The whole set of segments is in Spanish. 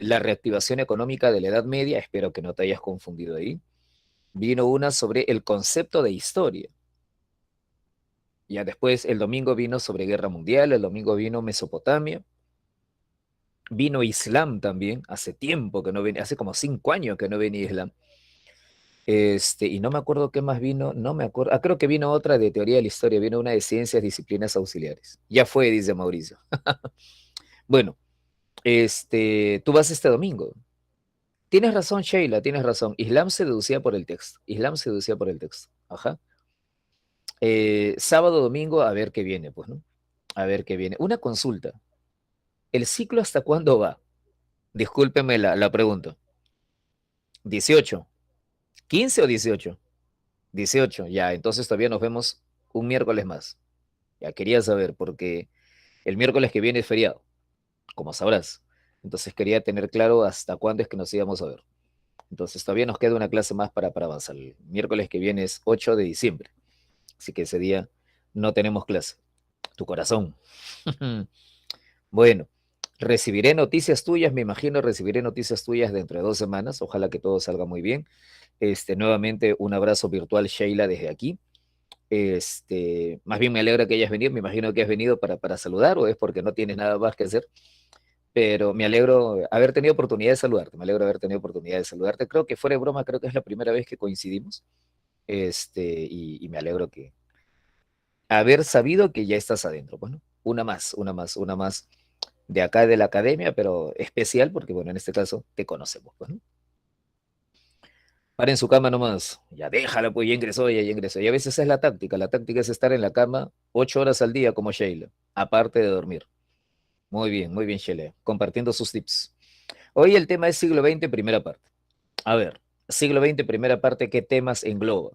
la reactivación económica de la Edad Media, espero que no te hayas confundido ahí. Vino una sobre el concepto de historia. Ya después el domingo vino sobre Guerra Mundial, el domingo vino Mesopotamia, vino Islam también, hace tiempo que no venía, hace como 5 años que no venía Islam. Y no me acuerdo qué más vino, no me acuerdo. Ah, creo que vino otra de teoría de la historia, vino una de ciencias, disciplinas auxiliares. Ya fue, dice Mauricio. Bueno, tú vas este domingo. Tienes razón, Sheila, tienes razón. Islam se deducía por el texto. Islam se deducía por el texto. Ajá. Sábado, domingo, a ver qué viene, pues, ¿no? A ver qué viene. Una consulta. ¿El ciclo hasta cuándo va? Discúlpeme la pregunta. 18, 15 o 18. 18, ya, entonces todavía nos vemos un miércoles más. Ya quería saber, porque el miércoles que viene es feriado, como sabrás. Entonces quería tener claro hasta cuándo es que nos íbamos a ver. Entonces todavía nos queda una clase más para avanzar. El miércoles que viene es 8 de diciembre. Así que ese día no tenemos clase. Tu corazón. Bueno, recibiré noticias tuyas, me imagino recibiré noticias tuyas dentro de 2 semanas. Ojalá que todo salga muy bien. Nuevamente un abrazo virtual, Sheila, desde aquí. Más bien me alegra que hayas venido, me imagino que has venido para saludar o es porque no tienes nada más que hacer, pero me alegro haber tenido oportunidad de saludarte, me alegro haber tenido oportunidad de saludarte. Creo que fuera de broma, creo que es la primera vez que coincidimos, y me alegro que haber sabido que ya estás adentro. Bueno, una más de acá de la academia, pero especial porque, bueno, en este caso te conocemos, pues, ¿no? Para en su cama nomás. Ya déjala, pues ya ingresó, ya ingresó. Y a veces es la táctica. La táctica es estar en la cama 8 horas al día como Sheila, aparte de dormir. Muy bien, Sheila. Compartiendo sus tips. Hoy el tema es siglo XX, primera parte. A ver, siglo XX, primera parte, ¿qué temas engloba?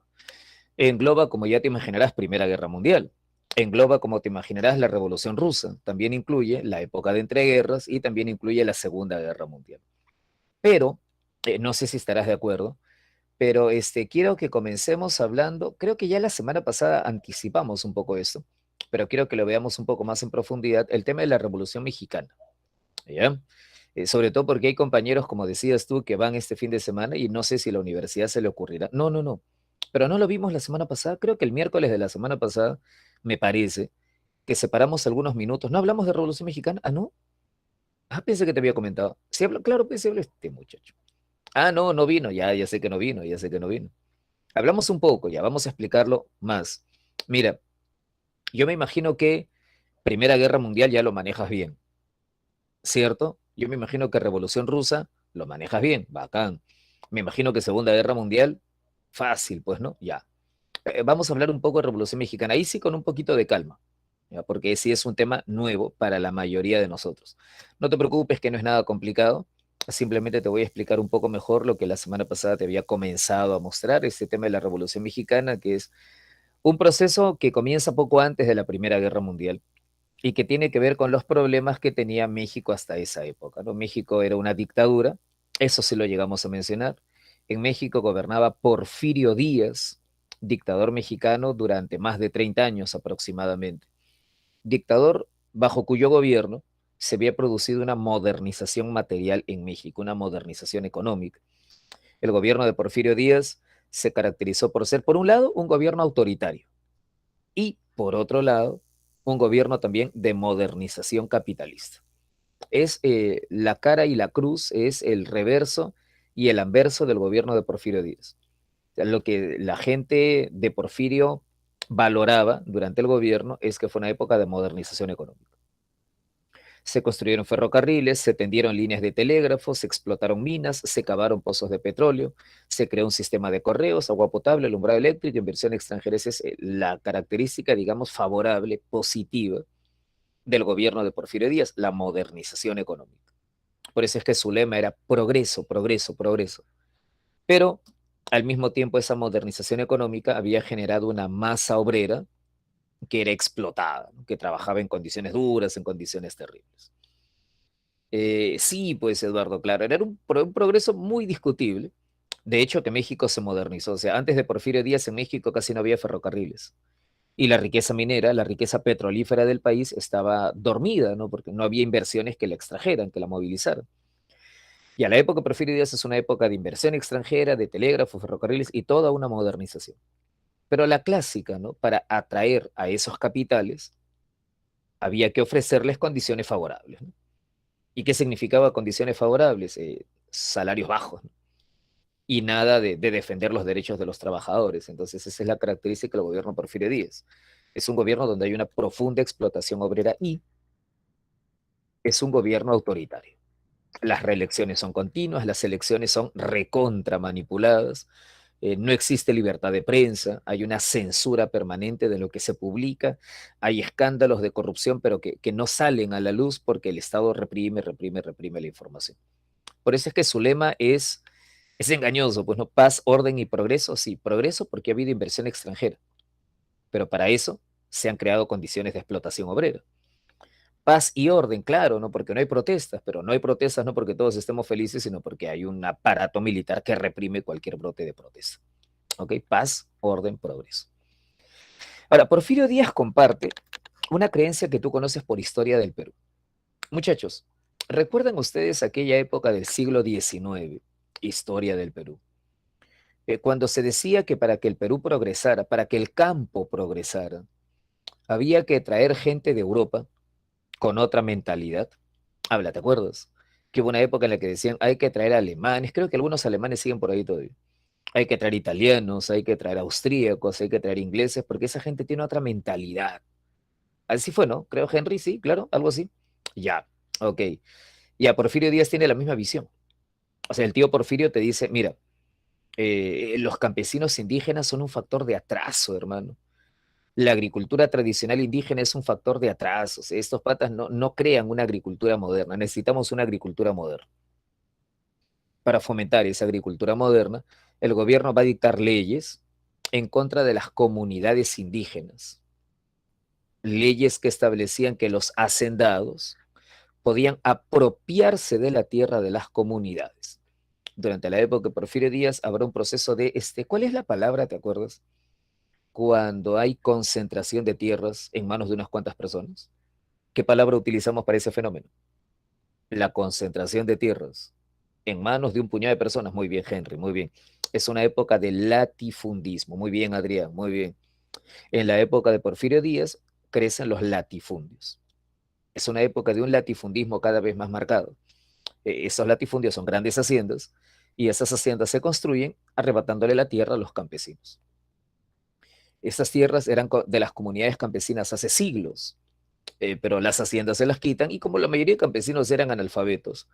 Engloba, como ya te imaginarás, Primera Guerra Mundial. Engloba, como te imaginarás, la Revolución Rusa. También incluye la época de entreguerras y también incluye la Segunda Guerra Mundial. Pero, no sé si estarás de acuerdo, pero quiero que comencemos hablando, creo que ya la semana pasada anticipamos un poco esto, pero quiero que lo veamos un poco más en profundidad, el tema de la Revolución Mexicana, ¿ya? Sobre todo porque hay compañeros, como decías tú, que van este fin de semana y no sé si la universidad se le ocurrirá. No, no, no, pero no lo vimos la semana pasada, creo que el miércoles de la semana pasada, me parece, que separamos algunos minutos. ¿No hablamos de Revolución Mexicana? Ah, no. Ah, pensé que te había comentado. Sí, hablo, claro, pensé habla este muchacho. Ah, no, no vino, ya sé que no vino, ya sé que no vino. Hablamos un poco, ya vamos a explicarlo más. Mira, yo me imagino que Primera Guerra Mundial ya lo manejas bien, ¿cierto? Yo me imagino que Revolución Rusa lo manejas bien, bacán. Me imagino que Segunda Guerra Mundial, fácil, pues, ¿no? Ya. Vamos a hablar un poco de Revolución Mexicana, ahí sí con un poquito de calma, ¿ya? Porque sí es un tema nuevo para la mayoría de nosotros. No te preocupes que no es nada complicado, simplemente te voy a explicar un poco mejor lo que la semana pasada te había comenzado a mostrar, este tema de la Revolución Mexicana, que es un proceso que comienza poco antes de la Primera Guerra Mundial y que tiene que ver con los problemas que tenía México hasta esa época, ¿no? México era una dictadura, eso sí lo llegamos a mencionar. En México gobernaba Porfirio Díaz, dictador mexicano durante más de 30 años aproximadamente. Dictador bajo cuyo gobierno se había producido una modernización material en México, una modernización económica. El gobierno de Porfirio Díaz se caracterizó por ser, por un lado, un gobierno autoritario y, por otro lado, un gobierno también de modernización capitalista. Es la cara y la cruz, es el reverso y el anverso del gobierno de Porfirio Díaz. O sea, lo que la gente de Porfirio valoraba durante el gobierno es que fue una época de modernización económica. Se construyeron ferrocarriles, se tendieron líneas de telégrafos, se explotaron minas, se cavaron pozos de petróleo, se creó un sistema de correos, agua potable, alumbrado eléctrico, inversión extranjera. Esa es la característica, digamos, favorable, positiva del gobierno de Porfirio Díaz, la modernización económica. Por eso es que su lema era progreso, progreso, progreso. Pero al mismo tiempo esa modernización económica había generado una masa obrera que era explotada, ¿no? Que trabajaba en condiciones duras, en condiciones terribles. Sí, pues Eduardo, claro, era un progreso muy discutible. De hecho, que México se modernizó. O sea, antes de Porfirio Díaz en México casi no había ferrocarriles. Y la riqueza minera, la riqueza petrolífera del país estaba dormida, ¿no? Porque no había inversiones que la extrajeran, que la movilizaran. Y a la época de Porfirio Díaz es una época de inversión extranjera, de telégrafos, ferrocarriles y toda una modernización. Pero la clásica, ¿no? Para atraer a esos capitales, había que ofrecerles condiciones favorables, ¿no? ¿Y qué significaba condiciones favorables? Salarios bajos, ¿no? Y nada de defender los derechos de los trabajadores. Entonces, esa es la característica del gobierno de Porfirio Díaz. Es un gobierno donde hay una profunda explotación obrera y es un gobierno autoritario. Las reelecciones son continuas, las elecciones son recontra manipuladas, no existe libertad de prensa, hay una censura permanente de lo que se publica, hay escándalos de corrupción, pero que no salen a la luz porque el Estado reprime, reprime, reprime la información. Por eso es que su lema es engañoso, pues no, paz, orden y progreso, sí, progreso porque ha habido inversión extranjera, pero para eso se han creado condiciones de explotación obrera. Paz y orden, claro, no porque no hay protestas, pero no hay protestas no porque todos estemos felices, sino porque hay un aparato militar que reprime cualquier brote de protesta. ¿Ok? Paz, orden, progreso. Ahora, Porfirio Díaz comparte una creencia que tú conoces por historia del Perú. Muchachos, ¿recuerdan ustedes aquella época del siglo XIX, historia del Perú? Cuando se decía que para que el Perú progresara, para que el campo progresara, había que traer gente de Europa con otra mentalidad. Habla, ¿te acuerdas? Que hubo una época en la que decían, hay que traer alemanes, creo que algunos alemanes siguen por ahí todavía. Hay que traer italianos, hay que traer austríacos, hay que traer ingleses, porque esa gente tiene otra mentalidad. Así fue, ¿no? Creo Henry, sí, claro, algo así. Ya, ok. Y a Porfirio Díaz tiene la misma visión. O sea, el tío Porfirio te dice, mira, los campesinos indígenas son un factor de atraso, hermano. La agricultura tradicional indígena es un factor de atraso. O sea, estos patas no crean una agricultura moderna. Necesitamos una agricultura moderna. Para fomentar esa agricultura moderna, el gobierno va a dictar leyes en contra de las comunidades indígenas. Leyes que establecían que los hacendados podían apropiarse de la tierra de las comunidades. Durante la época de Porfirio Díaz habrá un proceso de, ¿cuál es la palabra, te acuerdas? Cuando hay concentración de tierras en manos de unas cuantas personas. ¿Qué palabra utilizamos para ese fenómeno? La concentración de tierras en manos de un puñado de personas. Muy bien, Henry, muy bien. Es una época de latifundismo. Muy bien, Adrián, muy bien. En la época de Porfirio Díaz crecen los latifundios. Es una época de un latifundismo cada vez más marcado. Esos latifundios son grandes haciendas y esas haciendas se construyen arrebatándole la tierra a los campesinos. Estas tierras eran de las comunidades campesinas hace siglos, pero las haciendas se las quitan y como la mayoría de campesinos eran analfabetos,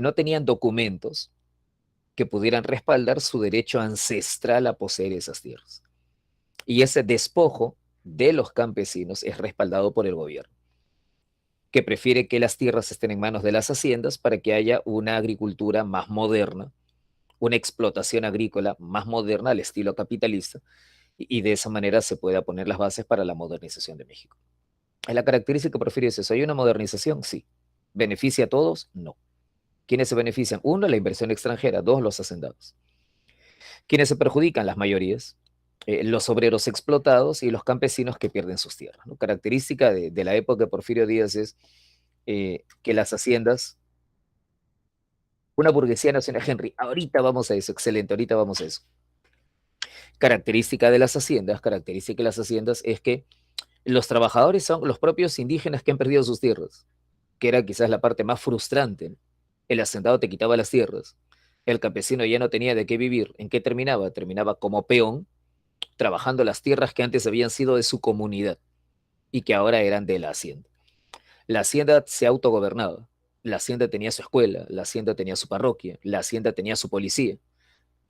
no tenían documentos que pudieran respaldar su derecho ancestral a poseer esas tierras. Y ese despojo de los campesinos es respaldado por el gobierno, que prefiere que las tierras estén en manos de las haciendas para que haya una agricultura más moderna, una explotación agrícola más moderna al estilo capitalista, y de esa manera se pueda poner las bases para la modernización de México. Es la característica que prefiero es eso. ¿Hay una modernización? Sí. ¿Beneficia a todos? No. ¿Quiénes se benefician? Uno, la inversión extranjera. Dos, los hacendados. ¿Quiénes se perjudican? Las mayorías. Los obreros explotados y los campesinos que pierden sus tierras, ¿no? Característica de la época de Porfirio Díaz es que las haciendas, una burguesía nacional, Henry, ahorita vamos a eso, excelente, ahorita vamos a eso. Característica de las haciendas es que los trabajadores son los propios indígenas que han perdido sus tierras, que era quizás la parte más frustrante. El hacendado te quitaba las tierras, el campesino ya no tenía de qué vivir. ¿En qué terminaba? Terminaba como peón, trabajando las tierras que antes habían sido de su comunidad y que ahora eran de la hacienda. La hacienda se autogobernaba, la hacienda tenía su escuela, la hacienda tenía su parroquia, la hacienda tenía su policía.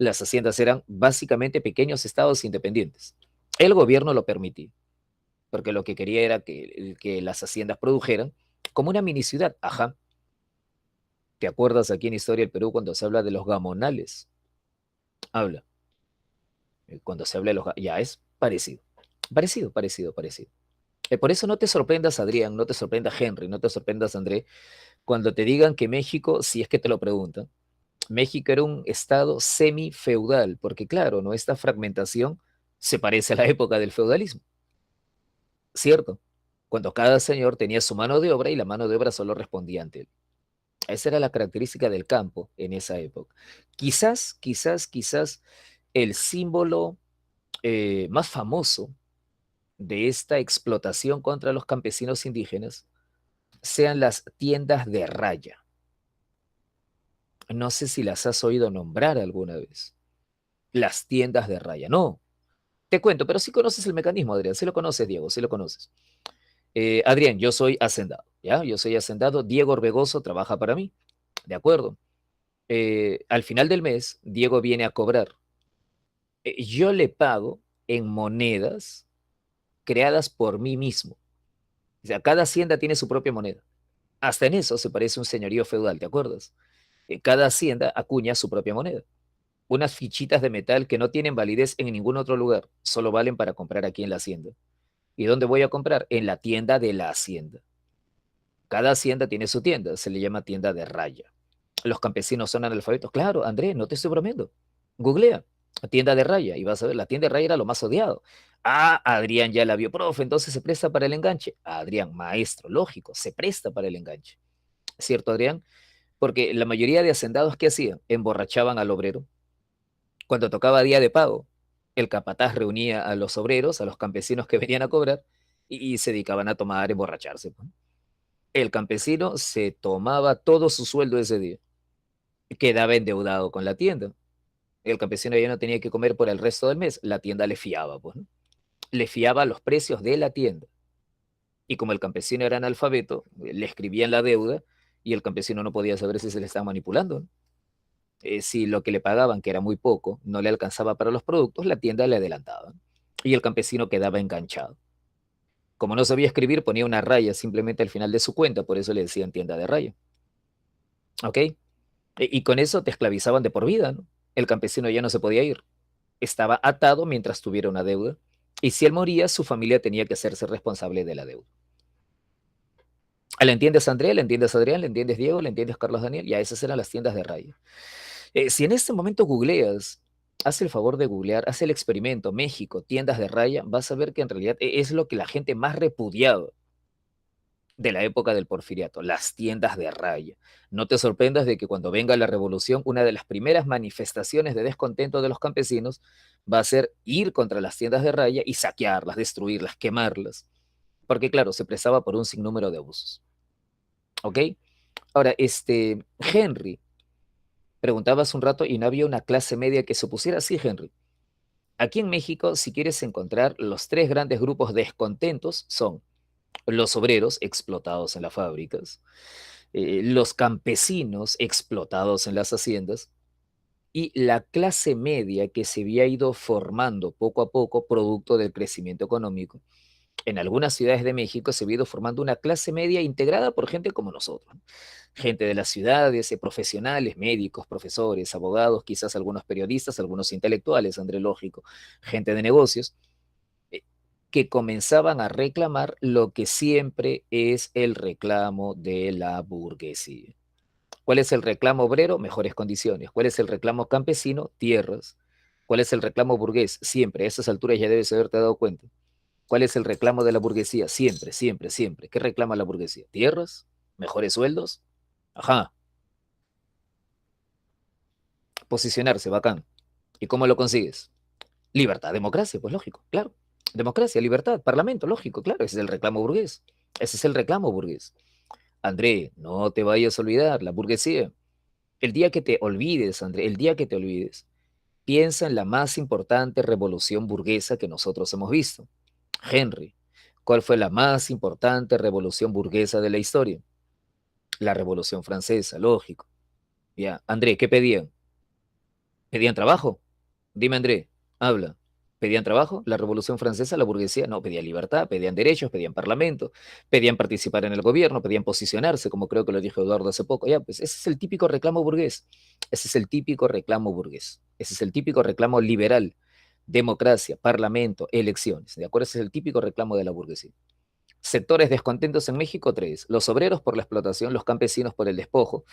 Las haciendas eran básicamente pequeños estados independientes. El gobierno lo permitía, porque lo que quería era que las haciendas produjeran como una mini ciudad. Ajá. ¿Te acuerdas aquí en Historia del Perú cuando se habla de los gamonales? Habla. Cuando se habla de los... Ya es parecido. Parecido, parecido, parecido. Por eso no te sorprendas, Adrián, no te sorprendas, Henry, no te sorprendas, André, cuando te digan que México, si es que te lo preguntan, México era un estado semi-feudal, porque claro, ¿no? Esta fragmentación se parece a la época del feudalismo, ¿cierto? Cuando cada señor tenía su mano de obra y la mano de obra solo respondía ante él. Esa era la característica del campo en esa época. Quizás el símbolo más famoso de esta explotación contra los campesinos indígenas sean las tiendas de raya. No sé si las has oído nombrar alguna vez. Las tiendas de raya. No, te cuento, pero sí conoces el mecanismo, Adrián. Sí lo conoces, Diego, sí lo conoces. Adrián, yo soy hacendado, ¿ya? Yo soy hacendado. Diego Orbegoso trabaja para mí, ¿de acuerdo? Al final del mes, Diego viene a cobrar. Yo le pago en monedas creadas por mí mismo. O sea, cada hacienda tiene su propia moneda. Hasta en eso se parece un señorío feudal, ¿te acuerdas? Cada hacienda acuña su propia moneda. Unas fichitas de metal que no tienen validez en ningún otro lugar, solo valen para comprar aquí en la hacienda. ¿Y dónde voy a comprar? En la tienda de la hacienda. Cada hacienda tiene su tienda, se le llama tienda de raya. Los campesinos son analfabetos. Claro, Andrés, no te estoy bromeando. Googlea, tienda de raya, y vas a ver, la tienda de raya era lo más odiado. Ah, Adrián ya la vio, profe, entonces se presta para el enganche. Adrián, maestro, lógico, se presta para el enganche. ¿Cierto, Adrián? Porque la mayoría de hacendados, ¿qué hacían? Emborrachaban al obrero. Cuando tocaba día de pago, el capataz reunía a los obreros, a los campesinos que venían a cobrar, y se dedicaban a tomar, emborracharse, pues. El campesino se tomaba todo su sueldo ese día, quedaba endeudado con la tienda. El campesino ya no tenía que comer por el resto del mes, la tienda le fiaba, pues, ¿no? Le fiaba los precios de la tienda. Y como el campesino era analfabeto, le escribían la deuda y el campesino no podía saber si se le estaba manipulando, ¿no? Si lo que le pagaban, que era muy poco, no le alcanzaba para los productos, la tienda le adelantaba, ¿no? Y el campesino quedaba enganchado. Como no sabía escribir, ponía una raya simplemente al final de su cuenta, por eso le decían tienda de raya. ¿Ok? Y con eso te esclavizaban de por vida, ¿no? El campesino ya no se podía ir. Estaba atado mientras tuviera una deuda. Y si él moría, su familia tenía que hacerse responsable de la deuda. ¿Le entiendes, Andrea? ¿Le entiendes, Adrián? ¿Le entiendes, Diego? ¿Le entiendes, Carlos Daniel? Ya esas eran las tiendas de raya. Si en este momento googleas, haz el favor de googlear, haz el experimento, México, tiendas de raya, vas a ver que en realidad es lo que la gente más repudiaba de la época del porfiriato, las tiendas de raya. No te sorprendas de que cuando venga la revolución, una de las primeras manifestaciones de descontento de los campesinos va a ser ir contra las tiendas de raya y saquearlas, destruirlas, quemarlas, porque claro, se prestaba por un sinnúmero de abusos. ¿Ok? Ahora, Henry, preguntaba hace un rato y no había una clase media que se opusiera. Sí, Henry. Aquí en México, si quieres encontrar los tres grandes grupos descontentos, son los obreros explotados en las fábricas, los campesinos explotados en las haciendas y la clase media que se había ido formando poco a poco producto del crecimiento económico. En algunas ciudades de México se había ido formando una clase media integrada por gente como nosotros, ¿no? Gente de las ciudades, profesionales, médicos, profesores, abogados, quizás algunos periodistas, algunos intelectuales, André, lógico, gente de negocios, eh, que comenzaban a reclamar lo que siempre es el reclamo de la burguesía. ¿Cuál es el reclamo obrero? Mejores condiciones. ¿Cuál es el reclamo campesino? Tierras. ¿Cuál es el reclamo burgués? Siempre, a esas alturas ya debes haberte dado cuenta. ¿Cuál es el reclamo de la burguesía? Siempre, siempre, siempre. ¿Qué reclama la burguesía? ¿Tierras? ¿Mejores sueldos? Ajá, posicionarse, bacán. ¿Y cómo lo consigues? Libertad, democracia, pues lógico, claro. Democracia, libertad, parlamento, lógico, claro. Ese es el reclamo burgués. Ese es el reclamo burgués. André, no te vayas a olvidar, la burguesía. El día que te olvides, André, el día que te olvides, piensa en la más importante revolución burguesa que nosotros hemos visto. Henry, ¿cuál fue la más importante revolución burguesa de la historia? La Revolución Francesa, lógico. Ya, André, ¿qué pedían? ¿Pedían trabajo? Dime, André, habla. ¿Pedían trabajo? La Revolución Francesa, la burguesía, no, pedían libertad, pedían derechos, pedían parlamento, pedían participar en el gobierno, pedían posicionarse, como creo que lo dijo Eduardo hace poco. Ya, pues ese es el típico reclamo burgués. Ese es el típico reclamo burgués. Ese es el típico reclamo liberal. Democracia, parlamento, elecciones. ¿De acuerdo? Ese es el típico reclamo de la burguesía. Sectores descontentos en México, tres. Los obreros por la explotación, los campesinos por el despojo,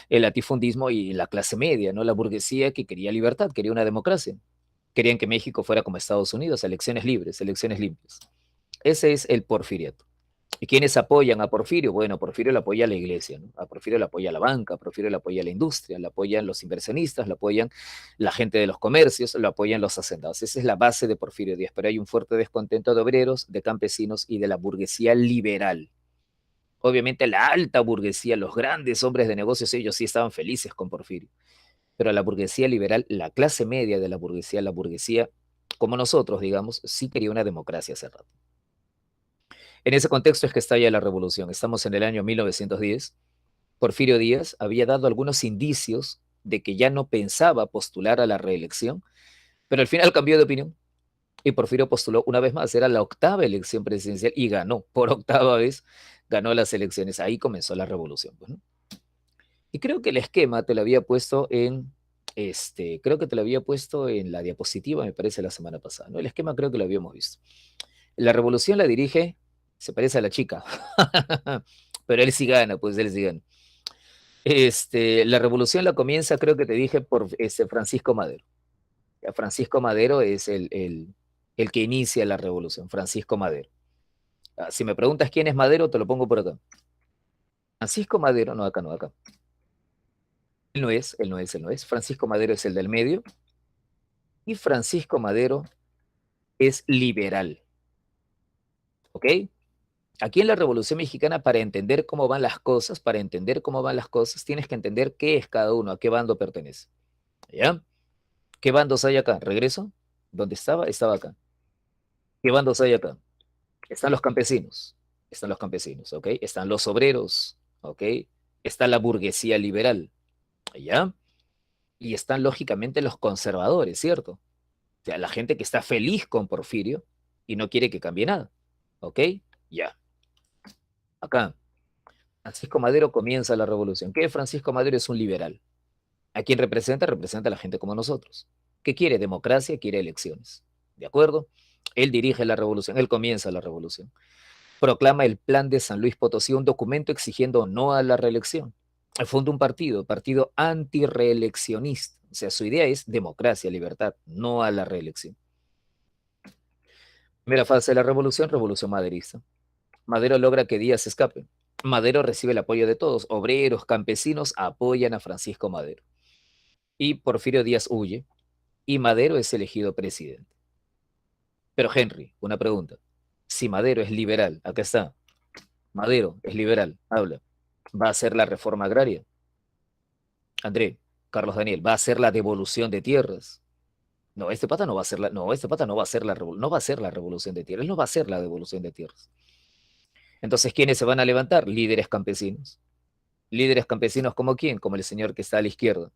el latifundismo y la clase media, ¿no? La burguesía que quería libertad, quería una democracia. Querían que México fuera como Estados Unidos, elecciones libres, elecciones limpias. Ese es el porfiriato. ¿Y quiénes apoyan a Porfirio? Bueno, a Porfirio le apoya la iglesia, ¿no? A Porfirio le apoya la banca, a Porfirio le apoya la industria, le apoyan los inversionistas, le apoyan la gente de los comercios, lo apoyan los hacendados. Esa es la base de Porfirio Díaz, pero hay un fuerte descontento de obreros, de campesinos y de la burguesía liberal. Obviamente la alta burguesía, los grandes hombres de negocios, ellos sí estaban felices con Porfirio, pero la burguesía liberal, la clase media de la burguesía como nosotros, digamos, sí quería una democracia hace rato. En ese contexto es que estalla la revolución. Estamos en el año 1910. Porfirio Díaz había dado algunos indicios de que ya no pensaba postular a la reelección, pero al final cambió de opinión y Porfirio postuló una vez más. Era la octava elección presidencial y ganó. Por octava vez ganó las elecciones. Ahí comenzó la revolución. Pues, ¿no? Y creo que el esquema te lo había puesto creo que te lo había puesto en la diapositiva, me parece, la semana pasada, ¿no? El esquema creo que lo habíamos visto. La revolución la dirige, se parece a la chica, pero él sí gana, pues él sí gana. La revolución la comienza, creo que te dije, por Francisco Madero. Ya, Francisco Madero es el que inicia la revolución, Francisco Madero. Si me preguntas quién es Madero, te lo pongo por acá. Francisco Madero, no acá, no acá. Él no es, él no es, él no es. Francisco Madero es el del medio y Francisco Madero es liberal. ¿Ok? Aquí en la Revolución Mexicana, para entender cómo van las cosas, tienes que entender qué es cada uno, a qué bando pertenece. ¿Ya? ¿Qué bandos hay acá? ¿Regreso? ¿Dónde estaba? Estaba acá. ¿Qué bandos hay acá? Están los campesinos. Están los campesinos, ¿ok? Están los obreros, ¿ok? Está la burguesía liberal, ¿ya? Y están lógicamente los conservadores, ¿cierto? O sea, la gente que está feliz con Porfirio y no quiere que cambie nada, ¿ok? Ya. Acá, Francisco Madero comienza la revolución. ¿Qué? Francisco Madero es un liberal. ¿A quién representa? Representa a la gente como nosotros. ¿Qué quiere? Democracia, quiere elecciones. ¿De acuerdo? Él dirige la revolución, él comienza la revolución. Proclama el Plan de San Luis Potosí, un documento exigiendo no a la reelección. Funda un partido antireeleccionista. O sea, su idea es democracia, libertad, no a la reelección. Primera fase de la revolución, revolución maderista. Madero logra que Díaz escape. Madero recibe el apoyo de todos. Obreros, campesinos apoyan a Francisco Madero. Y Porfirio Díaz huye y Madero es elegido presidente. Pero Henry, una pregunta. Si Madero es liberal, acá está, Madero es liberal, habla, ¿va a hacer la reforma agraria? André, Carlos Daniel, ¿va a hacer la devolución de tierras? No, este pata no va a hacer no, este pata no va a hacer no va a hacer la revolución de tierras, él no va a hacer la devolución de tierras. Entonces, ¿quiénes se van a levantar? Líderes campesinos. Líderes campesinos como quién? Como el señor que está a la izquierda,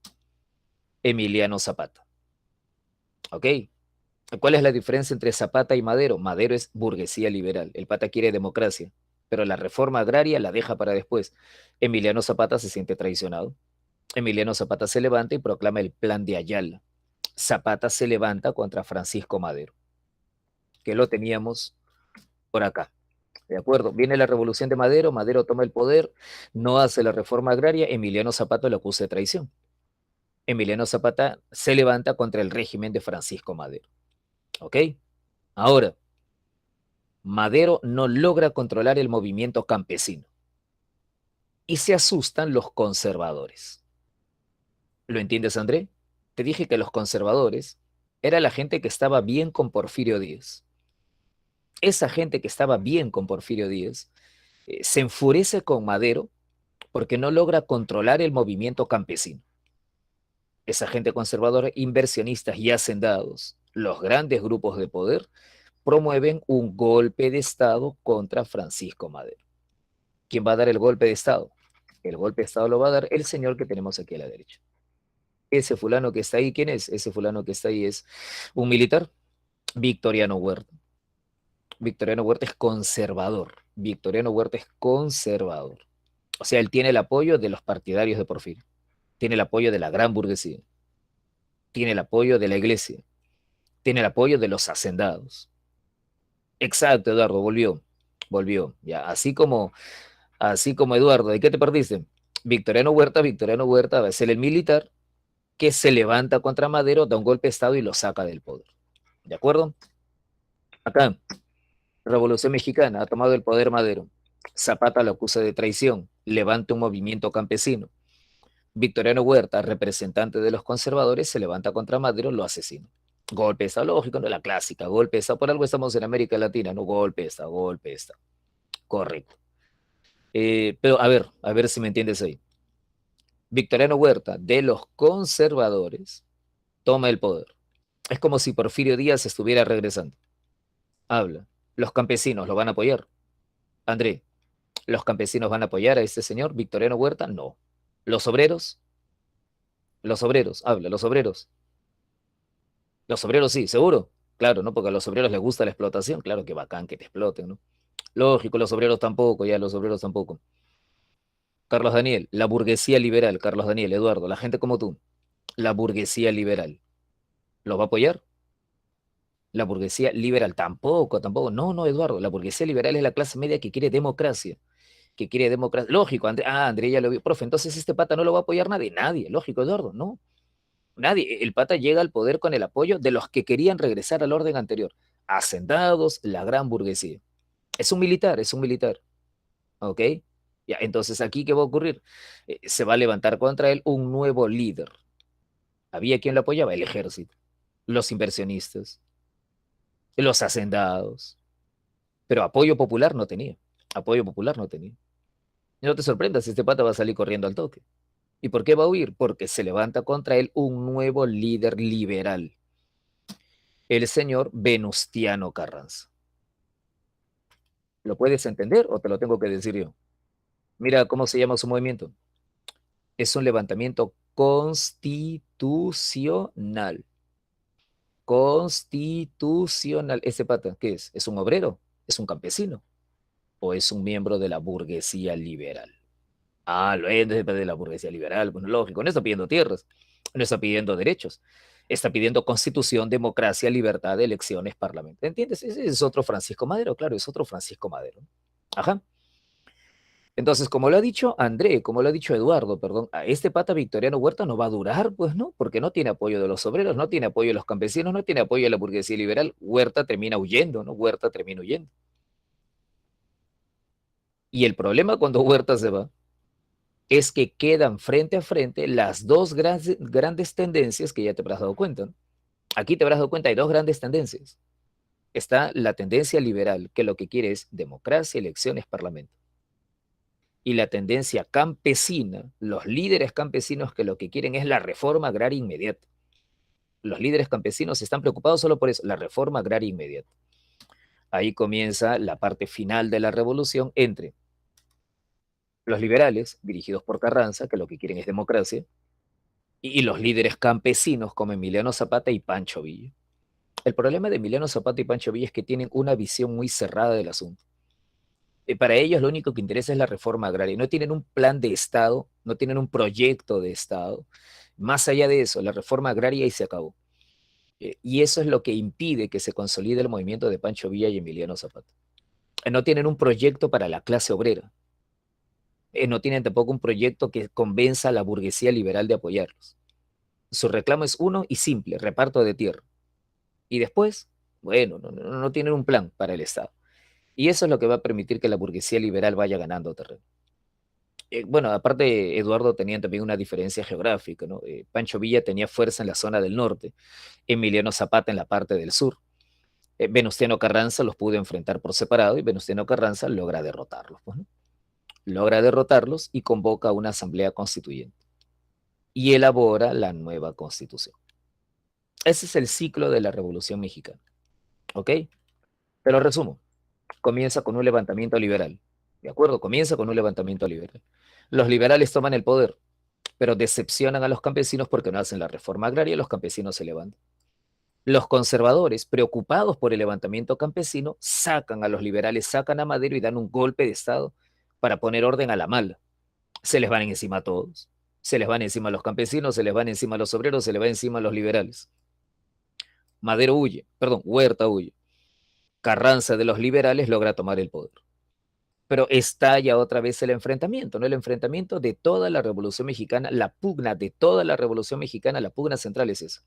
Emiliano Zapata. ¿Ok? ¿Cuál es la diferencia entre Zapata y Madero? Madero es burguesía liberal, el pata quiere democracia, pero la reforma agraria la deja para después. Emiliano Zapata se siente traicionado. Emiliano Zapata se levanta y proclama el plan de Ayala. Zapata se levanta contra Francisco Madero, que lo teníamos por acá. ¿De acuerdo? Viene la revolución de Madero, Madero toma el poder, no hace la reforma agraria, Emiliano Zapata lo acusa de traición. Emiliano Zapata se levanta contra el régimen de Francisco Madero. ¿Ok? Ahora, Madero no logra controlar el movimiento campesino y se asustan los conservadores. ¿Lo entiendes, André? Te dije que los conservadores era la gente que estaba bien con Porfirio Díaz. Esa gente que estaba bien con Porfirio Díaz se enfurece con Madero porque no logra controlar el movimiento campesino. Esa gente conservadora, inversionistas y hacendados, los grandes grupos de poder, promueven un golpe de Estado contra Francisco Madero. ¿Quién va a dar el golpe de Estado? El golpe de Estado lo va a dar el señor que tenemos aquí a la derecha. Ese fulano que está ahí, ¿quién es? Ese fulano que está ahí es un militar, Victoriano Huerta. Victoriano Huerta es conservador. Victoriano Huerta es conservador. O sea, él tiene el apoyo de los partidarios de Porfirio. Tiene el apoyo de la gran burguesía. Tiene el apoyo de la iglesia. Tiene el apoyo de los hacendados. Exacto, Eduardo, volvió. Volvió. Ya, así como Eduardo, ¿de qué te perdiste? Victoriano Huerta va a ser el militar que se levanta contra Madero, da un golpe de Estado y lo saca del poder. ¿De acuerdo? Acá, Revolución Mexicana, ha tomado el poder Madero. Zapata lo acusa de traición, levanta un movimiento campesino. Victoriano Huerta, representante de los conservadores, se levanta contra Madero, lo asesina. Golpe está lógico, no la clásica, golpe está, por algo estamos en América Latina, no golpe está, correcto. Pero a ver si me entiendes ahí. Victoriano Huerta, de los conservadores, toma el poder. Es como si Porfirio Díaz estuviera regresando. Habla. Los campesinos lo van a apoyar. André, ¿los campesinos van a apoyar a este señor, Victoriano Huerta? No. ¿Los obreros? Los obreros, habla, los obreros. Los obreros sí, seguro. Claro, ¿no? Porque a los obreros les gusta la explotación. Claro, que bacán que te exploten, ¿no? Lógico, los obreros tampoco, ya, los obreros tampoco. Carlos Daniel, la burguesía liberal, Carlos Daniel, Eduardo, la gente como tú, la burguesía liberal, ¿los va a apoyar? La burguesía liberal, tampoco, tampoco. No, no, Eduardo, la burguesía liberal es la clase media que quiere democracia, que quiere democracia. Lógico, André ya lo vio. Profe, entonces este pata no lo va a apoyar nadie, nadie, lógico, Eduardo, no. Nadie. El pata llega al poder con el apoyo de los que querían regresar al orden anterior. Hacendados, la gran burguesía. Es un militar, ¿ok? Ya, entonces aquí, ¿qué va a ocurrir? Se va a levantar contra él un nuevo líder. ¿Había quien lo apoyaba? El ejército, los inversionistas, los hacendados, pero apoyo popular no tenía. Apoyo popular no tenía. Y no te sorprendas, este pata va a salir corriendo al toque. ¿Y por qué va a huir? Porque se levanta contra él un nuevo líder liberal, el señor Venustiano Carranza. ¿Lo puedes entender o te lo tengo que decir yo? Mira cómo se llama su movimiento. Es un levantamiento constitucional. Constitucional. ¿Ese pata qué es? ¿Es un obrero? ¿Es un campesino? ¿O es un miembro de la burguesía liberal? Ah, lo es de la burguesía liberal. Bueno, lógico, no está pidiendo tierras, no está pidiendo derechos, está pidiendo constitución, democracia, libertad, elecciones, parlamento. ¿Entiendes? Ese es otro Francisco Madero, claro, es otro Francisco Madero. Ajá. Entonces, como lo ha dicho André, como lo ha dicho Eduardo, perdón, a este pata Victoriano Huerta no va a durar, pues no, porque no tiene apoyo de los obreros, no tiene apoyo de los campesinos, no tiene apoyo de la burguesía liberal. Huerta termina huyendo, ¿no? Huerta termina huyendo. Y el problema cuando Huerta se va es que quedan frente a frente las dos grandes tendencias que ya te habrás dado cuenta, ¿no? Aquí te habrás dado cuenta, hay dos grandes tendencias. Está la tendencia liberal, que lo que quiere es democracia, elecciones, parlamento. Y la tendencia campesina, los líderes campesinos que lo que quieren es la reforma agraria inmediata. Los líderes campesinos están preocupados solo por eso, la reforma agraria inmediata. Ahí comienza la parte final de la revolución entre los liberales, dirigidos por Carranza, que lo que quieren es democracia, y los líderes campesinos como Emiliano Zapata y Pancho Villa. El problema de Emiliano Zapata y Pancho Villa es que tienen una visión muy cerrada del asunto. Para ellos lo único que interesa es la reforma agraria. No tienen un plan de Estado, no tienen un proyecto de Estado. Más allá de eso, la reforma agraria y se acabó. Y eso es lo que impide que se consolide el movimiento de Pancho Villa y Emiliano Zapata. No tienen un proyecto para la clase obrera. No tienen tampoco un proyecto que convenza a la burguesía liberal de apoyarlos. Su reclamo es uno y simple, reparto de tierra. Y después, bueno, no tienen un plan para el Estado. Y eso es lo que va a permitir que la burguesía liberal vaya ganando terreno. Bueno, aparte, Eduardo tenía también una diferencia geográfica, ¿no? Pancho Villa tenía fuerza en la zona del norte, Emiliano Zapata en la parte del sur. Venustiano Carranza los pudo enfrentar por separado y Venustiano Carranza logra derrotarlos, pues, ¿no? Logra derrotarlos y convoca una asamblea constituyente y elabora la nueva constitución. Ese es el ciclo de la Revolución Mexicana, ¿ok? Te lo resumo. Comienza con un levantamiento liberal, ¿de acuerdo? Comienza con un levantamiento liberal. Los liberales toman el poder, pero decepcionan a los campesinos porque no hacen la reforma agraria y los campesinos se levantan. Los conservadores, preocupados por el levantamiento campesino, sacan a los liberales, sacan a Madero y dan un golpe de Estado para poner orden a la mala. Se les van encima a todos. Se les van encima a los campesinos, se les van encima a los obreros, se les van encima a los liberales. Madero huye, perdón, Huerta huye. Carranza de los liberales logra tomar el poder. Pero estalla otra vez el enfrentamiento, ¿no? El enfrentamiento de toda la Revolución Mexicana, la pugna de toda la Revolución Mexicana, la pugna central es eso.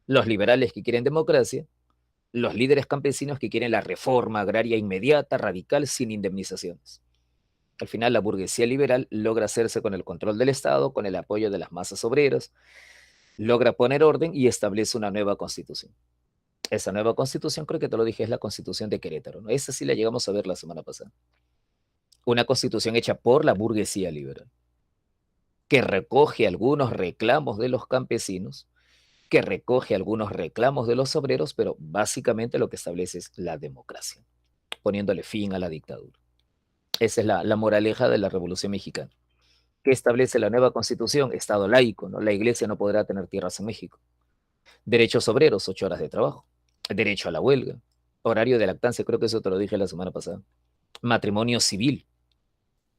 Los liberales que quieren democracia, los líderes campesinos que quieren la reforma agraria inmediata, radical, sin indemnizaciones. Al final, la burguesía liberal logra hacerse con el control del Estado, con el apoyo de las masas obreras, logra poner orden y establece una nueva constitución. Esa nueva constitución, creo que te lo dije, es la constitución de Querétaro, ¿no? Esa sí la llegamos a ver la semana pasada. Una constitución hecha por la burguesía liberal, que recoge algunos reclamos de los campesinos, que recoge algunos reclamos de los obreros, pero básicamente lo que establece es la democracia, poniéndole fin a la dictadura. Esa es la moraleja de la Revolución Mexicana. ¿Qué establece la nueva constitución? Estado laico, ¿no? La iglesia no podrá tener tierras en México. Derechos obreros, 8 horas de trabajo. Derecho a la huelga. Horario de lactancia, creo que eso te lo dije la semana pasada. Matrimonio civil.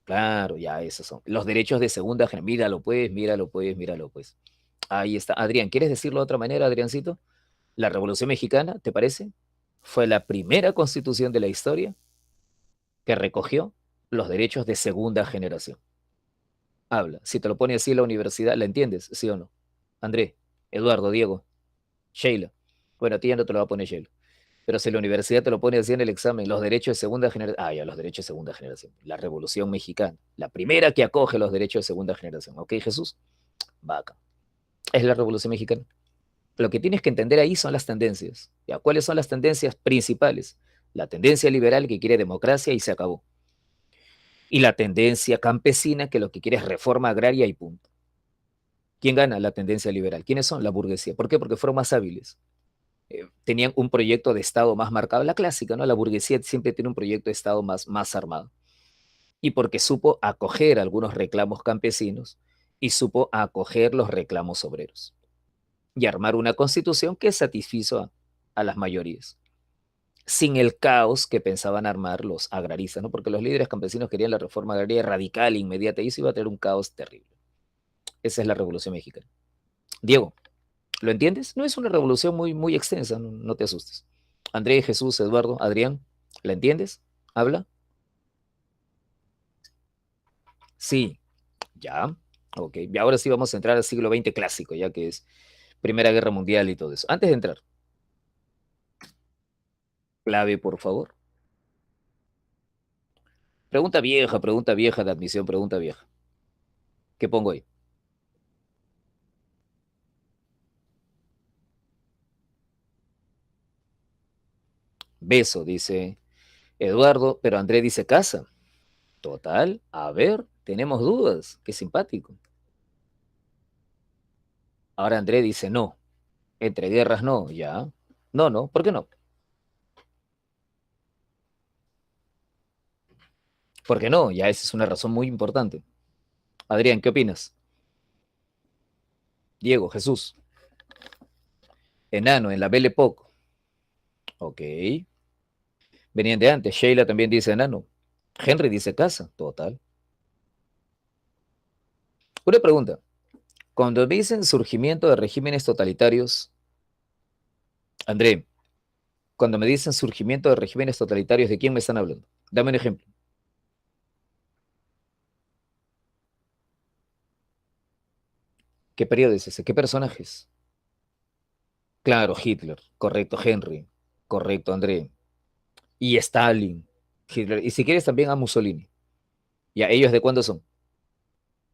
Claro, ya esos son. Los derechos de segunda generación. Míralo pues, míralo pues, míralo pues. Ahí está. Adrián, ¿quieres decirlo de otra manera, Adriancito? La Revolución Mexicana, ¿te parece? Fue la primera constitución de la historia que recogió los derechos de segunda generación. Habla. Si te lo pone así la universidad, ¿la entiendes? ¿Sí o no? André, Eduardo, Diego, Sheila. Bueno, a ti ya no te lo va a poner Sheila. Pero si la universidad te lo pone así en el examen, los derechos de segunda generación. Ah, ya, los derechos de segunda generación. La Revolución Mexicana. La primera que acoge los derechos de segunda generación. ¿Ok, Jesús? Vaca. Es la Revolución Mexicana. Lo que tienes que entender ahí son las tendencias. ¿Ya? ¿Cuáles son las tendencias principales? La tendencia liberal que quiere democracia y se acabó. Y la tendencia campesina que lo que quiere es reforma agraria y punto. ¿Quién gana? La tendencia liberal. ¿Quiénes son? La burguesía. ¿Por qué? Porque fueron más hábiles. Tenían un proyecto de Estado más marcado. La clásica, ¿no? La burguesía siempre tiene un proyecto de Estado más armado. Y porque supo acoger algunos reclamos campesinos y supo acoger los reclamos obreros. Y armar una constitución que satisfizo a las mayorías. Sin el caos que pensaban armar los agraristas, ¿no? Porque los líderes campesinos querían la reforma agraria radical, inmediata, y eso iba a tener un caos terrible. Esa es la Revolución Mexicana. Diego, ¿lo entiendes? No es una revolución muy extensa, no te asustes. André, Jesús, Eduardo, Adrián, ¿la entiendes? ¿Habla? Sí, ya. Ok, y ahora sí vamos a entrar al siglo XX clásico, ya que es Primera Guerra Mundial y todo eso. Antes de entrar, clave, por favor. Pregunta vieja de admisión, pregunta vieja. ¿Qué pongo ahí? Beso, dice Eduardo, pero André dice casa. Total, a ver, tenemos dudas. Qué simpático. Ahora André dice no. Entre guerras no, ya. No, no, ¿por qué no? ¿Por qué no? Ya esa es una razón muy importante. Adrián, ¿qué opinas? Diego, Jesús, enano en la Belle Époque. Ok. Venían de antes. Sheila también dice enano. Henry dice casa. Total. Una pregunta. Cuando me dicen surgimiento de regímenes totalitarios, André, cuando me dicen surgimiento de regímenes totalitarios, ¿de quién me están hablando? Dame un ejemplo. ¿Qué periodo es ese? ¿Qué personajes? Claro, Hitler. Correcto, Henry. Correcto, André. Y Stalin. Hitler. Y si quieres también a Mussolini. ¿Ya ellos de cuándo son?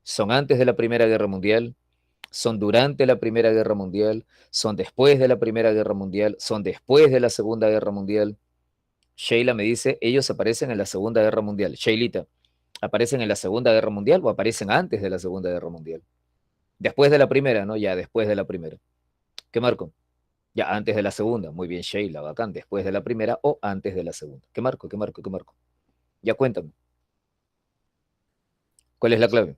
Son antes de la Primera Guerra Mundial, son durante la Primera Guerra Mundial, son después de la Primera Guerra Mundial, son después de la Segunda Guerra Mundial. Sheila me dice, ellos aparecen en la Segunda Guerra Mundial. Sheilita, ¿aparecen en la Segunda Guerra Mundial o aparecen antes de la Segunda Guerra Mundial? Después de la primera, ¿no? Ya, después de la primera. ¿Qué marco? Ya, antes de la segunda. Muy bien, Sheila, bacán. Después de la primera o antes de la segunda. ¿Qué marco? ¿Qué marco? ¿Qué marco? Ya cuéntame. ¿Cuál es la clave?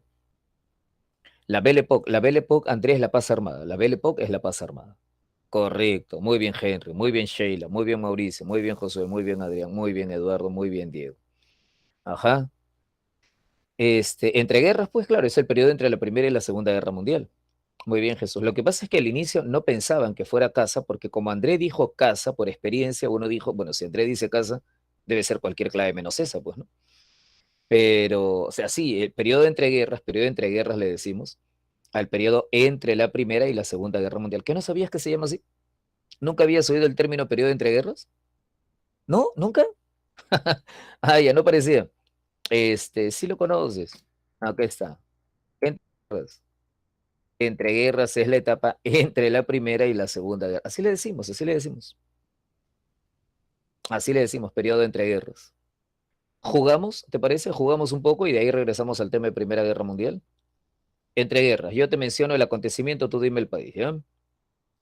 La Belle Époque, Andrés, la paz armada. La Belle Époque es la paz armada. Correcto. Muy bien, Henry. Muy bien, Sheila. Muy bien, Mauricio. Muy bien, Josué. Muy bien, Adrián. Muy bien, Eduardo. Muy bien, Diego. Ajá. Entre guerras, pues claro, es el periodo entre la Primera y la Segunda Guerra Mundial. Muy bien, Jesús. Lo que pasa es que al inicio no pensaban que fuera casa, porque como André dijo casa, por experiencia, uno dijo, bueno, si André dice casa, debe ser cualquier clave menos esa, pues, ¿no? Pero, o sea, sí, el periodo entre guerras le decimos, al periodo entre la Primera y la Segunda Guerra Mundial. ¿Qué no sabías que se llama así? ¿Nunca habías oído el término periodo entre guerras? ¿No? ¿Nunca? Ah, ya no parecía. Sí lo conoces. Acá está. Entre guerras. Entre guerras es la etapa entre la primera y la segunda guerra. Así le decimos, así le decimos. Así le decimos, periodo entre guerras. ¿Jugamos? ¿Te parece? Jugamos un poco y de ahí regresamos al tema de Primera Guerra Mundial. Entre guerras. Yo te menciono el acontecimiento, tú dime el país, ¿ya?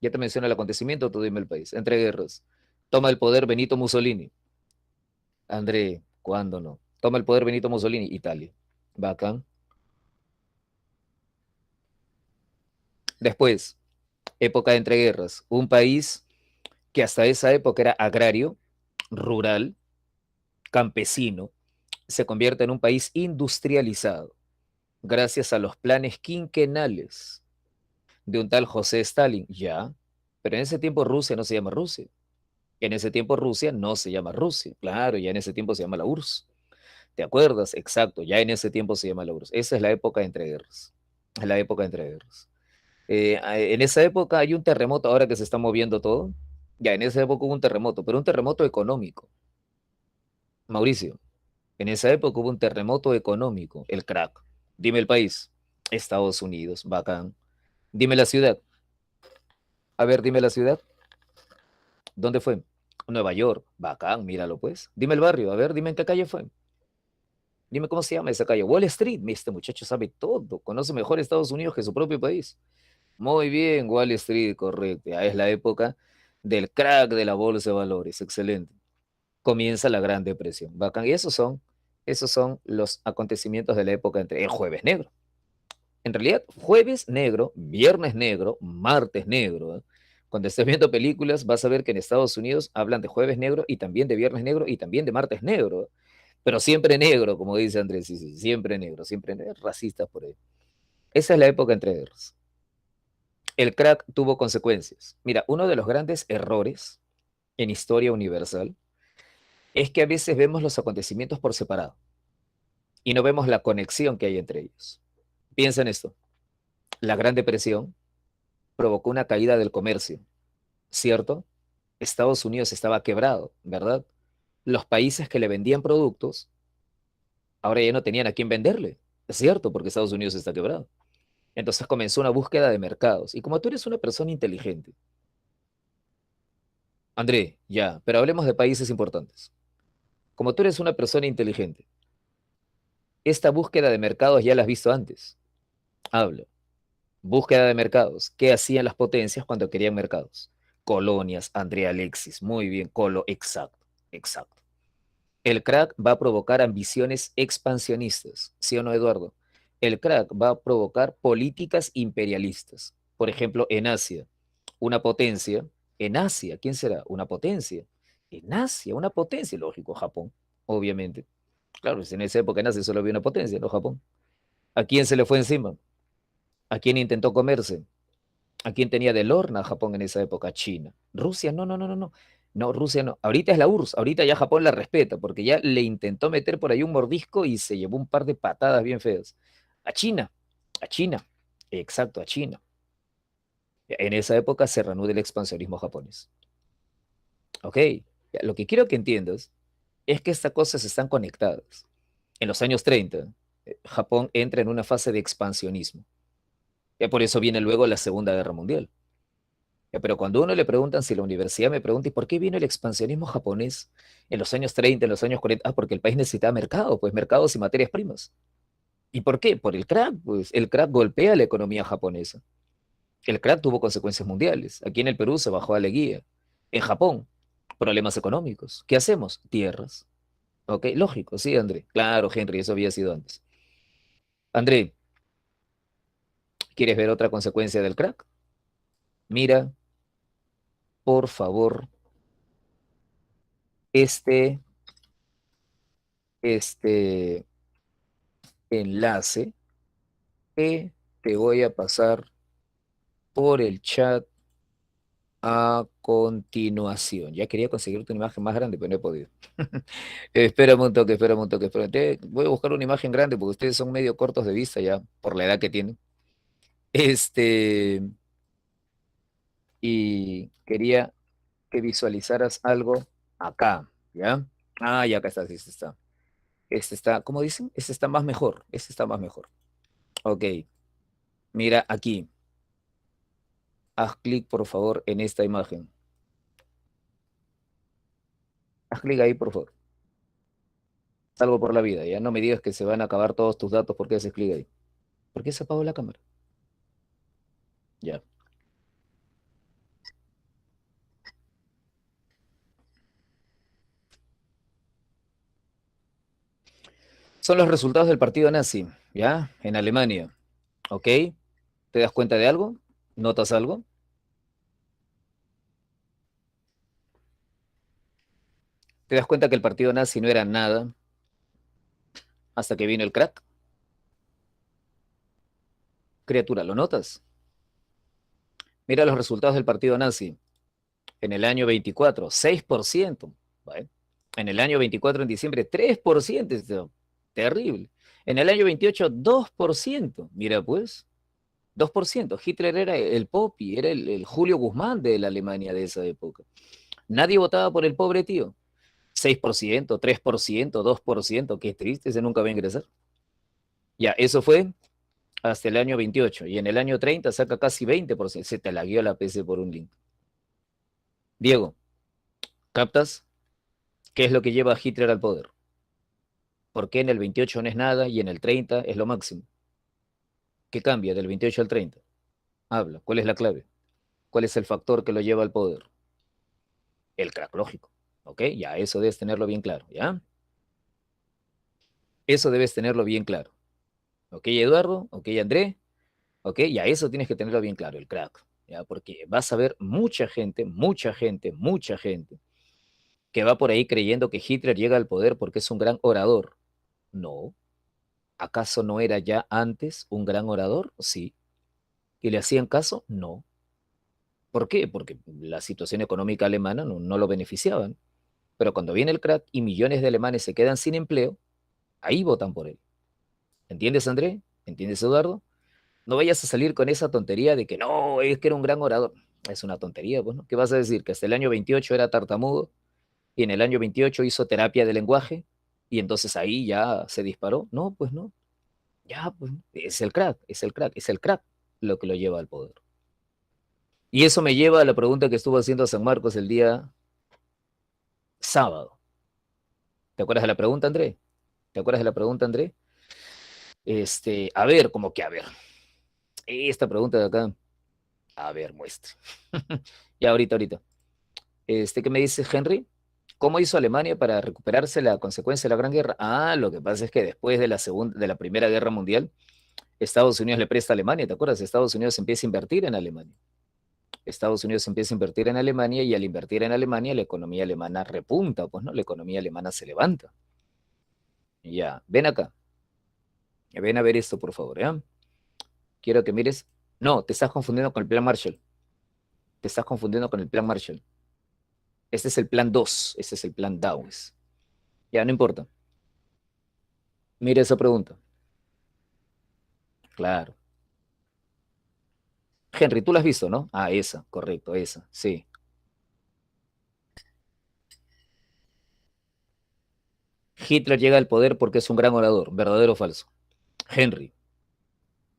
Ya te menciono el acontecimiento, tú dime el país. Entre guerras. Toma el poder Benito Mussolini. André, ¿cuándo no? Toma el poder Benito Mussolini, Italia. Bacán. Después, época de entreguerras. Un país que hasta esa época era agrario, rural, campesino, se convierte en un país industrializado gracias a los planes quinquenales de un tal José Stalin. Ya, pero en ese tiempo Rusia no se llama Rusia. En ese tiempo Rusia no se llama Rusia. Claro, ya en ese tiempo se llama la URSS. ¿Te acuerdas? Exacto, ya en ese tiempo se llama la URSS. Esa es la época de entreguerras. Es la época de entreguerras. En esa época hay un terremoto, ahora que se está moviendo todo. Ya, en esa época hubo un terremoto, pero un terremoto económico. Mauricio, en esa época hubo un terremoto económico, el crack. Dime el país. Estados Unidos, bacán. Dime la ciudad. A ver, dime la ciudad. ¿Dónde fue? Nueva York, bacán, míralo pues. Dime el barrio, a ver, dime en qué calle fue. Dime cómo se llama esa calle. Wall Street, este muchacho sabe todo, conoce mejor Estados Unidos que su propio país. Muy bien, Wall Street, correcto. Ya es la época del crack de la bolsa de valores, excelente. Comienza la Gran Depresión. Bacán. Y esos son los acontecimientos de la época entre el Jueves Negro. En realidad, Jueves Negro, Viernes Negro, Martes Negro. ¿Eh? Cuando estés viendo películas, vas a ver que en Estados Unidos hablan de Jueves Negro y también de Viernes Negro y también de Martes Negro. ¿Eh? Pero siempre negro, como dice Andrés, sí, sí, siempre negro, racistas por ahí. Esa es la época entre guerras. El crack tuvo consecuencias. Mira, uno de los grandes errores en historia universal es que a veces vemos los acontecimientos por separado y no vemos la conexión que hay entre ellos. Piensa en esto. La Gran Depresión provocó una caída del comercio, ¿cierto? Estados Unidos estaba quebrado, ¿verdad? Los países que le vendían productos ahora ya no tenían a quién venderle, ¿es cierto? Porque Estados Unidos está quebrado. Entonces comenzó una búsqueda de mercados. Y como tú eres una persona inteligente, André, ya, pero hablemos de países importantes. Como tú eres una persona inteligente, esta búsqueda de mercados ya la has visto antes. Hablo. Búsqueda de mercados. ¿Qué hacían las potencias cuando querían mercados? Colonias, Andrea Alexis, muy bien, exacto, exacto. El crack va a provocar ambiciones expansionistas, ¿sí o no, Eduardo? El crack va a provocar políticas imperialistas. Por ejemplo, en Asia, una potencia. En Asia, ¿quién será? Una potencia. En Asia, una potencia, lógico, Japón, obviamente. Claro, en esa época en Asia solo había una potencia, ¿no? Japón. ¿A quién se le fue encima? ¿A quién intentó comerse? ¿A quién tenía de lorna Japón en esa época? China. Rusia, no, no, no, no, no. No, Rusia no. Ahorita es la URSS, ahorita ya Japón la respeta, porque ya le intentó meter por ahí un mordisco y se llevó un par de patadas bien feas. A China, exacto, a China. En esa época se reanuda el expansionismo japonés. Ok, ya, lo que quiero que entiendas es que estas cosas están conectadas. En los años 30, Japón entra en una fase de expansionismo. Y por eso viene luego la Segunda Guerra Mundial. Pero cuando a uno le preguntan, si la universidad me pregunta, ¿y por qué vino el expansionismo japonés en los años 30, en los años 40? Ah, porque el país necesitaba mercado, pues mercados y materias primas. ¿Y por qué? Por el crack, pues el crack golpea la economía japonesa. El crack tuvo consecuencias mundiales. Aquí en el Perú se bajó a la guía. En Japón, problemas económicos. ¿Qué hacemos? Tierras. ¿Ok? Lógico, sí, André. Claro, Henry, eso había sido antes. André, ¿quieres ver otra consecuencia del crack? Mira, por favor, este, este enlace que te voy a pasar por el chat a continuación. Ya quería conseguirte una imagen más grande, pero no he podido. Espérame un toque, espérame un toque, espérame. Voy a buscar una imagen grande porque ustedes son medio cortos de vista ya por la edad que tienen. Este, y quería que visualizaras algo acá, ¿ya? Ah, ya acá está, sí, sí está. Este está, ¿cómo dicen? Este está más mejor. Este está más mejor. Ok, mira aquí. Haz clic, por favor, en esta imagen. Haz clic ahí, por favor. Salvo por la vida. Ya no me digas que se van a acabar todos tus datos porque haces clic ahí. ¿Por qué se apagó la cámara? Ya. Son los resultados del partido nazi, ¿ya? En Alemania. ¿Ok? ¿Te das cuenta de algo? ¿Notas algo? ¿Te das cuenta que el partido nazi no era nada hasta que vino el crack? Criatura, ¿lo notas? Mira los resultados del partido nazi. En el año 24, 6%. ¿Vale? En el año 24, en diciembre, 3%. Esto, terrible. En el año 28, 2%. Mira pues, 2%. Hitler era el Popi, era el Julio Guzmán de la Alemania de esa época. Nadie votaba por el pobre tío. 6%, 3%, 2%. Qué triste, ese nunca va a ingresar. Ya, eso fue hasta el año 28. Y en el año 30 saca casi 20%. Se te lagueó la PC por un link. Diego, ¿captas? ¿Qué es lo que lleva a Hitler al poder? ¿Por qué en el 28 no es nada y en el 30 es lo máximo? ¿Qué cambia del 28 al 30? Habla, ¿cuál es la clave? ¿Cuál es el factor que lo lleva al poder? El crack lógico. ¿Ok? Ya, eso debes tenerlo bien claro, ¿ya? Eso debes tenerlo bien claro. ¿Ok, Eduardo? ¿Ok, André? ¿Ok? Ya, eso tienes que tenerlo bien claro, el crack. ¿Ya? Porque vas a ver mucha gente, mucha gente, mucha gente que va por ahí creyendo que Hitler llega al poder porque es un gran orador. No. ¿Acaso no era ya antes un gran orador? Sí. ¿Y le hacían caso? No. ¿Por qué? Porque la situación económica alemana no lo beneficiaban. Pero cuando viene el crack y millones de alemanes se quedan sin empleo, ahí votan por él. ¿Entiendes, André? ¿Entiendes, Eduardo? No vayas a salir con esa tontería de que no, es que era un gran orador. Es una tontería, pues, ¿no? ¿Qué vas a decir? ¿Que hasta el año 28 era tartamudo y en el año 28 hizo terapia de lenguaje y entonces ahí ya se disparó? No, pues no. Ya, pues es el crack, es el crack, es el crack lo que lo lleva al poder. Y eso me lleva a la pregunta que estuvo haciendo San Marcos el día sábado. ¿Te acuerdas de la pregunta, André? ¿Te acuerdas de la pregunta, André? A ver, como que a ver. Esta pregunta de acá, a ver, muestre. Ya, ahorita. ¿Qué me dice Henry? ¿Cómo hizo Alemania para recuperarse la consecuencia de la Gran Guerra? Ah, lo que pasa es que después de la Primera Guerra Mundial, Estados Unidos le presta a Alemania, ¿te acuerdas? Estados Unidos empieza a invertir en Alemania. Estados Unidos empieza a invertir en Alemania y al invertir en Alemania la economía alemana repunta, pues, ¿no? La economía alemana se levanta. Ya, ven acá, ven a ver esto, por favor, ¿ya? Quiero que mires. No, te estás confundiendo con el plan Marshall. Te estás confundiendo con el plan Marshall. Este es el plan 2. Este es el plan Dawes. Ya, no importa. Mira esa pregunta. Claro. Henry, tú la has visto, ¿no? Ah, esa, correcto, esa, sí. Hitler llega al poder porque es un gran orador, ¿verdadero o falso? Henry,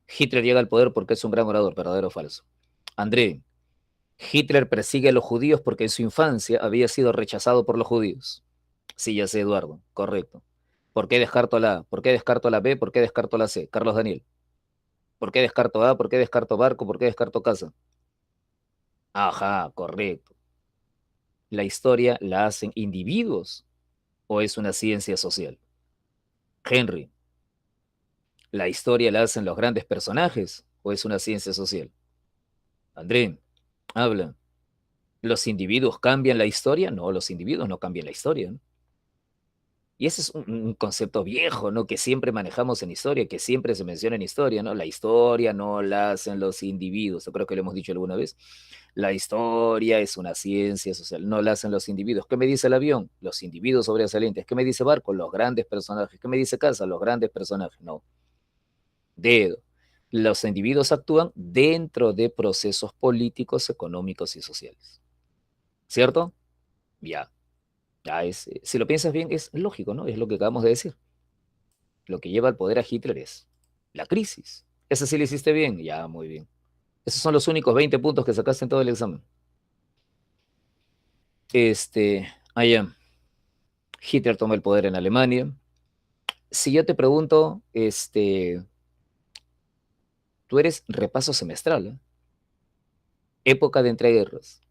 Hitler llega al poder porque es un gran orador, ¿verdadero o falso? André, Hitler persigue a los judíos porque en su infancia había sido rechazado por los judíos. Sí, ya sé, Eduardo, correcto. ¿Por qué descarto la A? ¿Por qué descarto la B? ¿Por qué descarto la C? Carlos Daniel. ¿Por qué descarto A? ¿Por qué descarto barco? ¿Por qué descarto casa? Ajá, correcto. ¿La historia la hacen individuos o es una ciencia social? Henry, ¿la historia la hacen los grandes personajes o es una ciencia social? André, habla. ¿Los individuos cambian la historia? No, los individuos no cambian la historia, ¿no? Y ese es un concepto viejo, ¿no? Que siempre manejamos en historia, que siempre se menciona en historia, ¿no? La historia no la hacen los individuos, yo creo que lo hemos dicho alguna vez. La historia es una ciencia social, no la hacen los individuos. ¿Qué me dice el avión? Los individuos sobresalientes. ¿Qué me dice barco? Los grandes personajes. ¿Qué me dice casa? Los grandes personajes. No, dedo. Los individuos actúan dentro de procesos políticos, económicos y sociales. ¿Cierto? Ya, ya es, si lo piensas bien, es lógico, ¿no? Es lo que acabamos de decir. Lo que lleva al poder a Hitler es la crisis. ¿Esa sí le hiciste bien? Ya, muy bien. Esos son los únicos 20 puntos que sacaste en todo el examen. Allá, Hitler toma el poder en Alemania. Si yo te pregunto, tú eres repaso semestral, ¿eh? Época de entreguerras,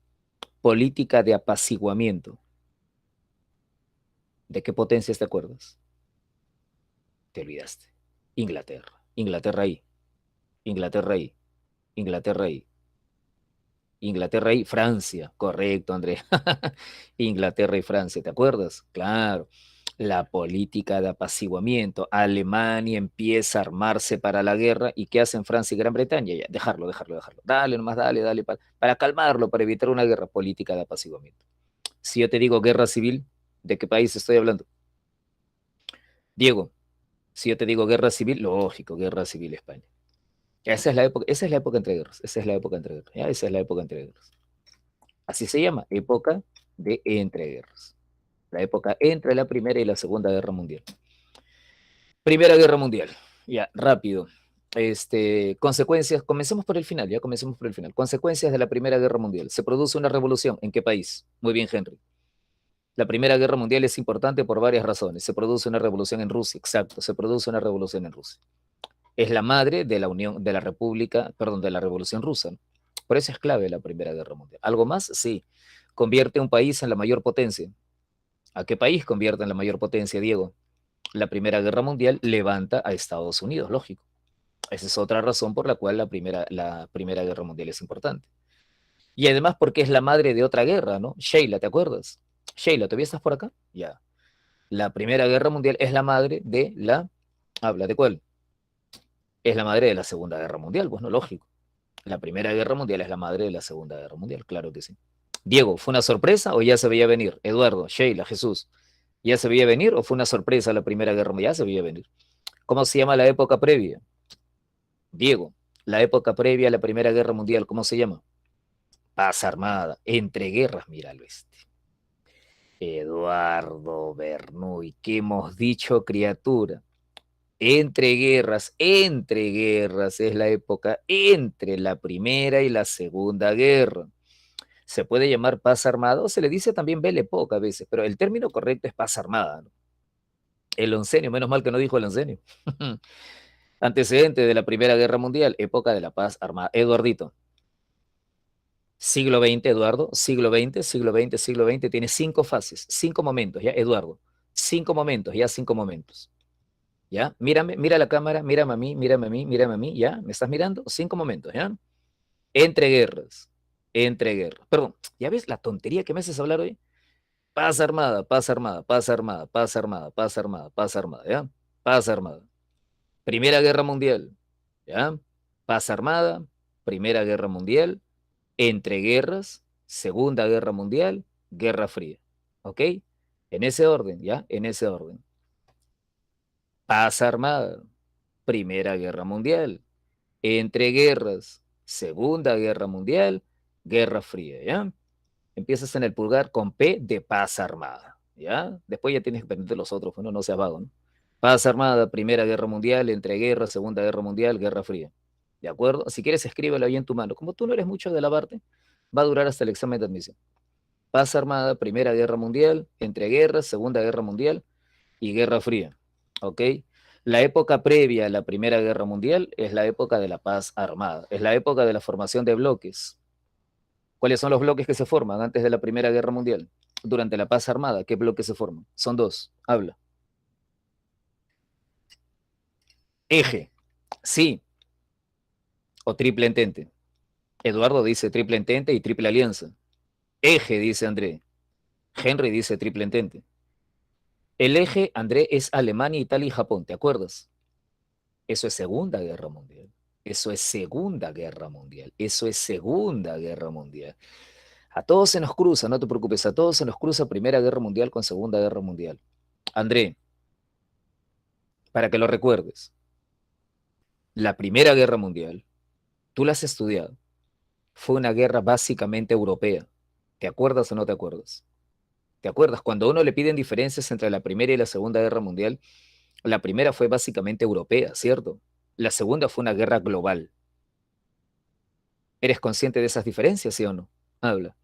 política de apaciguamiento. ¿De qué potencias te acuerdas? Te olvidaste. Inglaterra. Inglaterra ahí. Inglaterra ahí. Inglaterra ahí. Inglaterra y Francia, correcto, André. Inglaterra y Francia, ¿te acuerdas? Claro. La política de apaciguamiento. Alemania empieza a armarse para la guerra. ¿Y qué hacen Francia y Gran Bretaña? Ya, dejarlo, dejarlo, dejarlo. Dale nomás, dale, dale, para calmarlo, para evitar una guerra. Política de apaciguamiento. Si yo te digo guerra civil, ¿de qué país estoy hablando? Diego, si yo te digo guerra civil, lógico, guerra civil España. Esa es la época entre guerras, esa es la época entre guerras, ¿ya? Esa es la época entre guerras. Así se llama, época de entreguerras. La época entre la Primera y la Segunda Guerra Mundial. Primera Guerra Mundial, ya, rápido. Consecuencias, comencemos por el final, ya comencemos por el final. Consecuencias de la Primera Guerra Mundial. Se produce una revolución. ¿En qué país? Muy bien, Henry. La Primera Guerra Mundial es importante por varias razones. Se produce una revolución en Rusia, exacto, se produce una revolución en Rusia. Es la madre de la Unión, de la República, perdón, de la Revolución Rusa, ¿no? Por eso es clave la Primera Guerra Mundial. ¿Algo más? Sí. Convierte un país en la mayor potencia. ¿A qué país convierte en la mayor potencia, Diego? La Primera Guerra Mundial levanta a Estados Unidos, lógico. Esa es otra razón por la cual la primera Guerra Mundial es importante. Y además porque es la madre de otra guerra, ¿no? Sheila, ¿te acuerdas? Sheila, ¿todavía estás por acá? Ya. La Primera Guerra Mundial es la madre de la... Habla, ¿de cuál? Es la madre de la Segunda Guerra Mundial, pues no, lógico. La Primera Guerra Mundial es la madre de la Segunda Guerra Mundial, claro que sí. Diego, ¿fue una sorpresa o ya se veía venir? Eduardo, Sheila, Jesús, ¿ya se veía venir o fue una sorpresa la Primera Guerra Mundial? Ya se veía venir. ¿Cómo se llama la época previa? Diego, la época previa a la Primera Guerra Mundial, ¿cómo se llama? Paz armada, entre guerras, míralo este. Eduardo Bernoy, ¿qué hemos dicho, criatura? Entre guerras es la época entre la Primera y la Segunda Guerra. Se puede llamar paz armada o se le dice también Belle Époque a veces, pero el término correcto es paz armada, ¿no? El oncenio, menos mal que no dijo el oncenio. Antecedente de la Primera Guerra Mundial, época de la paz armada. Eduardito, siglo XX, Eduardo, siglo XX, tiene 5 fases, 5 momentos, ¿ya? Eduardo, 5 momentos, ya 5 momentos. ¿Ya? Mírame, mira la cámara, mírame a mí, mírame a mí, mírame a mí, ¿ya? ¿Me estás mirando? 5 momentos, ¿ya? Entre guerras, entre guerras. Perdón, ¿ya ves la tontería que me haces hablar hoy? Paz armada, paz armada, paz armada, paz armada, paz armada, paz armada, ¿ya? Paz armada. Primera Guerra Mundial, ¿ya? Paz armada, Primera Guerra Mundial, entre guerras, Segunda Guerra Mundial, Guerra Fría, ¿ok? En ese orden, ¿ya? En ese orden. Paz armada, Primera Guerra Mundial, entre guerras, Segunda Guerra Mundial, Guerra Fría, ¿ya? Empiezas en el pulgar con P de paz armada, ¿ya? Después ya tienes que aprender los otros, bueno, no seas vago, ¿no? Paz armada, Primera Guerra Mundial, entre guerras, Segunda Guerra Mundial, Guerra Fría, ¿de acuerdo? Si quieres, escríbelo ahí en tu mano. Como tú no eres mucho de lavarte, va a durar hasta el examen de admisión. Paz armada, Primera Guerra Mundial, entre guerras, Segunda Guerra Mundial y Guerra Fría, ¿ok? La época previa a la Primera Guerra Mundial es la época de la paz armada, es la época de la formación de bloques. ¿Cuáles son los bloques que se forman antes de la Primera Guerra Mundial? Durante la paz armada, ¿qué bloques se forman? Son dos, habla. Eje, sí, o triple entente. Eduardo dice triple entente y triple alianza. Eje, dice André. Henry dice triple entente. El eje, André, es Alemania, Italia y Japón, ¿te acuerdas? Eso es Segunda Guerra Mundial. Eso es Segunda Guerra Mundial. Eso es Segunda Guerra Mundial. A todos se nos cruza, no te preocupes, a todos se nos cruza Primera Guerra Mundial con Segunda Guerra Mundial. André, para que lo recuerdes, la Primera Guerra Mundial, tú la has estudiado, fue una guerra básicamente europea. ¿Te acuerdas o no te acuerdas? ¿Te acuerdas? Cuando a uno le piden diferencias entre la Primera y la Segunda Guerra Mundial, La primera fue básicamente europea, ¿cierto? La segunda fue una guerra global. ¿Eres consciente de esas diferencias, sí o no? Habla.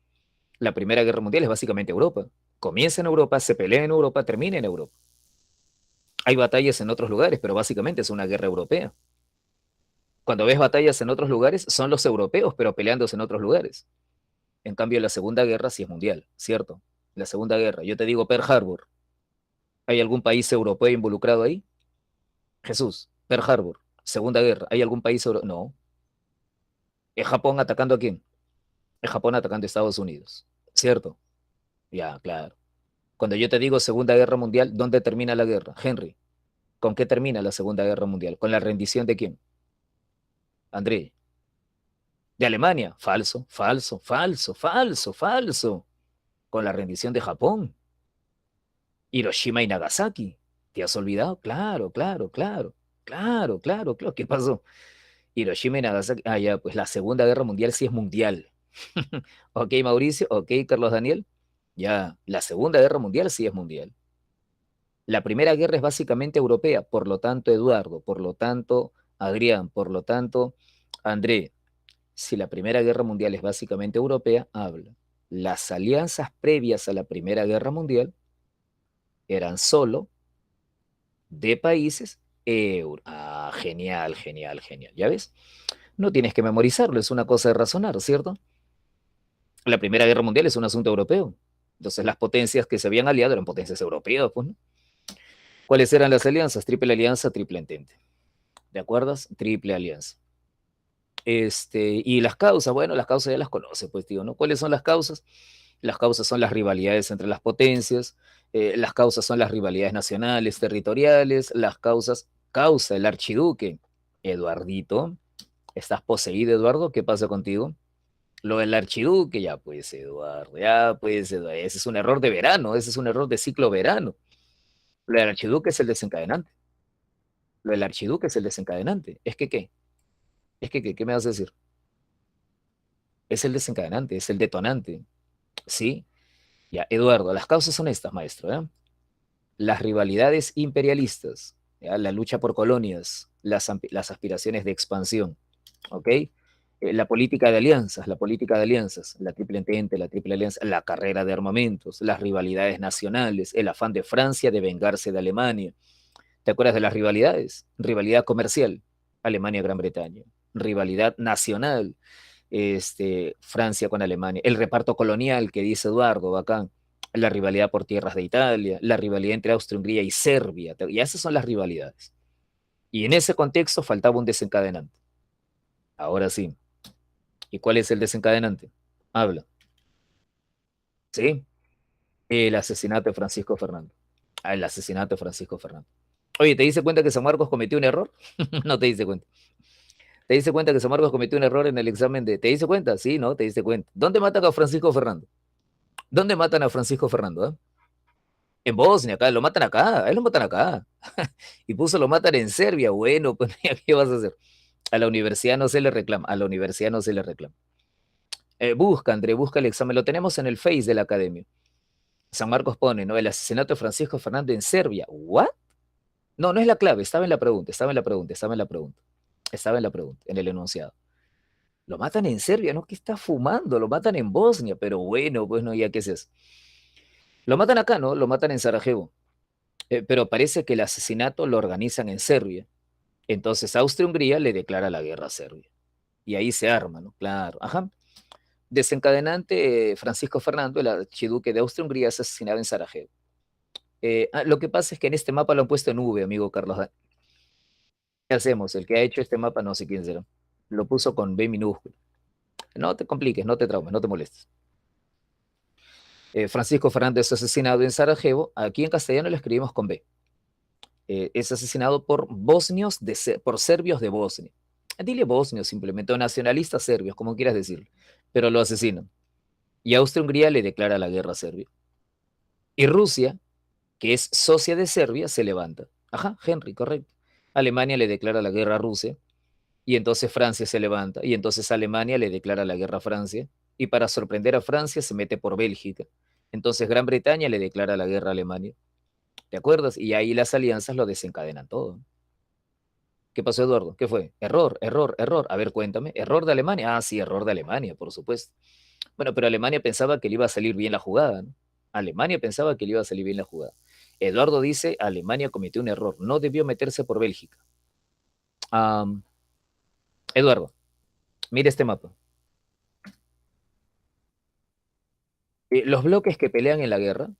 La Primera Guerra Mundial es básicamente Europa. Comienza en Europa, se pelea en Europa, termina en Europa. Hay batallas en otros lugares, pero básicamente es una guerra europea. Cuando ves batallas en otros lugares, son los europeos, pero peleándose en otros lugares. En cambio, la Segunda Guerra sí es mundial, ¿cierto? La Segunda Guerra, yo te digo Pearl Harbor. ¿Hay algún país europeo involucrado ahí? Jesús, Pearl Harbor, Segunda Guerra. ¿Hay algún país europeo? No. ¿Es Japón atacando a quién? Es Japón atacando a Estados Unidos, ¿cierto? Ya, claro. Cuando yo te digo Segunda Guerra Mundial, ¿dónde termina la guerra? Henry, ¿con qué termina la Segunda Guerra Mundial? ¿Con la rendición de quién? André. ¿De Alemania? Falso, falso, falso, falso, falso. Con la rendición de Japón. Hiroshima y Nagasaki. ¿Te has olvidado? Claro, claro, claro. Claro, claro, claro. ¿Qué pasó? Hiroshima y Nagasaki. Ah, ya, pues la Segunda Guerra Mundial sí es mundial. Ok, Mauricio. Ok, Carlos Daniel. Ya, la Segunda Guerra Mundial sí es mundial. La Primera Guerra es básicamente europea, por lo tanto, Eduardo, por lo tanto, Adrián, por lo tanto, André, si la Primera Guerra Mundial es básicamente europea, habla. Las alianzas previas a la Primera Guerra Mundial eran solo de países euro. Ah, genial, genial, genial. ¿Ya ves? No tienes que memorizarlo, es una cosa de razonar, ¿cierto? La Primera Guerra Mundial es un asunto europeo. Entonces las potencias que se habían aliado eran potencias europeas, pues, ¿no? ¿Cuáles eran las alianzas? Triple alianza, triple entente. ¿De acuerdo? Triple alianza. Y las causas, bueno, las causas ya las conoce, pues, tío, ¿no? ¿Cuáles son las causas? Las causas son las rivalidades entre las potencias, las causas son las rivalidades nacionales, territoriales, las causas, causa el archiduque. Eduardito, ¿estás poseído, Eduardo? ¿Qué pasa contigo? Lo del archiduque, ya pues, Eduardo, ya pues, Eduardo, ese es un error de verano, ese es un error de ciclo verano. Lo del archiduque es el desencadenante. Lo del archiduque es el desencadenante. ¿Es que qué? ¿Es que qué? ¿Qué me vas a decir? Es el desencadenante, es el detonante. ¿Sí? Ya, Eduardo, las causas son estas, maestro. ¿Eh? Las rivalidades imperialistas, ¿ya? La lucha por colonias, las aspiraciones de expansión, ¿ok? La política de alianzas, la triple entente, la triple alianza, la carrera de armamentos, las rivalidades nacionales, el afán de Francia de vengarse de Alemania. ¿Te acuerdas de las rivalidades? Rivalidad comercial, Alemania-Gran Bretaña. Rivalidad nacional, Francia con Alemania, el reparto colonial que dice Eduardo, bacán, la rivalidad por tierras de Italia, la rivalidad entre Austria-Hungría y Serbia, y esas son las rivalidades. Y en ese contexto faltaba un desencadenante. Ahora sí. ¿Y cuál es el desencadenante? Habla. ¿Sí? El asesinato de Francisco Fernando. Ah, el asesinato de Francisco Fernando. Oye, ¿te diste cuenta que San Marcos cometió un error? No te diste cuenta. ¿Te diste cuenta que San Marcos cometió un error en el examen de... ¿Te diste cuenta? Sí, ¿no? Te diste cuenta. ¿Dónde matan a Francisco Fernando? ¿Dónde matan a Francisco Fernando? ¿Eh? En Bosnia, acá, lo matan acá, a él lo matan acá. Y puso lo matan en Serbia. Bueno, pues, ¿qué vas a hacer? A la universidad no se le reclama, a la universidad no se le reclama. Busca, André, busca el examen, lo tenemos en el Face de la academia. San Marcos pone, ¿no? El asesinato de Francisco Fernando en Serbia. ¿What? No, no es la clave, estaba en la pregunta, estaba en la pregunta, estaba en la pregunta. Estaba en la pregunta, en el enunciado. Lo matan en Serbia, ¿no? ¿Qué está fumando? Lo matan en Bosnia, pero bueno, pues no, ya qué es eso. Lo matan acá, ¿no? Lo matan en Sarajevo. Pero parece que el asesinato lo organizan en Serbia. Entonces Austria-Hungría le declara la guerra a Serbia. Y ahí se arma, ¿no? Claro. Ajá. Desencadenante, Francisco Fernando, el archiduque de Austria-Hungría, es asesinado en Sarajevo. Lo que pasa es que en este mapa lo han puesto en V, amigo Carlos. ¿Qué hacemos? El que ha hecho este mapa no sé quién será. Lo puso con B minúsculo. No te compliques, no te traumes, no te molestes. Francisco Fernando es asesinado en Sarajevo. Aquí en castellano lo escribimos con B. Es asesinado por bosnios, por serbios de Bosnia. Dile bosnios simplemente, o nacionalistas serbios, como quieras decir. Pero lo asesinan. Y Austria-Hungría le declara la guerra a Serbia. Y Rusia, que es socia de Serbia, se levanta. Ajá, Henry, correcto. Alemania le declara la guerra a Rusia. Y entonces Francia se levanta. Y entonces Alemania le declara la guerra a Francia. Y para sorprender a Francia se mete por Bélgica. Entonces Gran Bretaña le declara la guerra a Alemania. ¿Te acuerdas? Y ahí las alianzas lo desencadenan todo. ¿Qué pasó, Eduardo? ¿Qué fue? Error, error, error. A ver, cuéntame. ¿Error de Alemania? Ah, sí, error de Alemania, por supuesto. Bueno, pero Alemania pensaba que le iba a salir bien la jugada, ¿no? Alemania pensaba que le iba a salir bien la jugada. Eduardo dice, Alemania cometió un error, no debió meterse por Bélgica. Um, Eduardo, mire este mapa. Los bloques que pelean en la guerra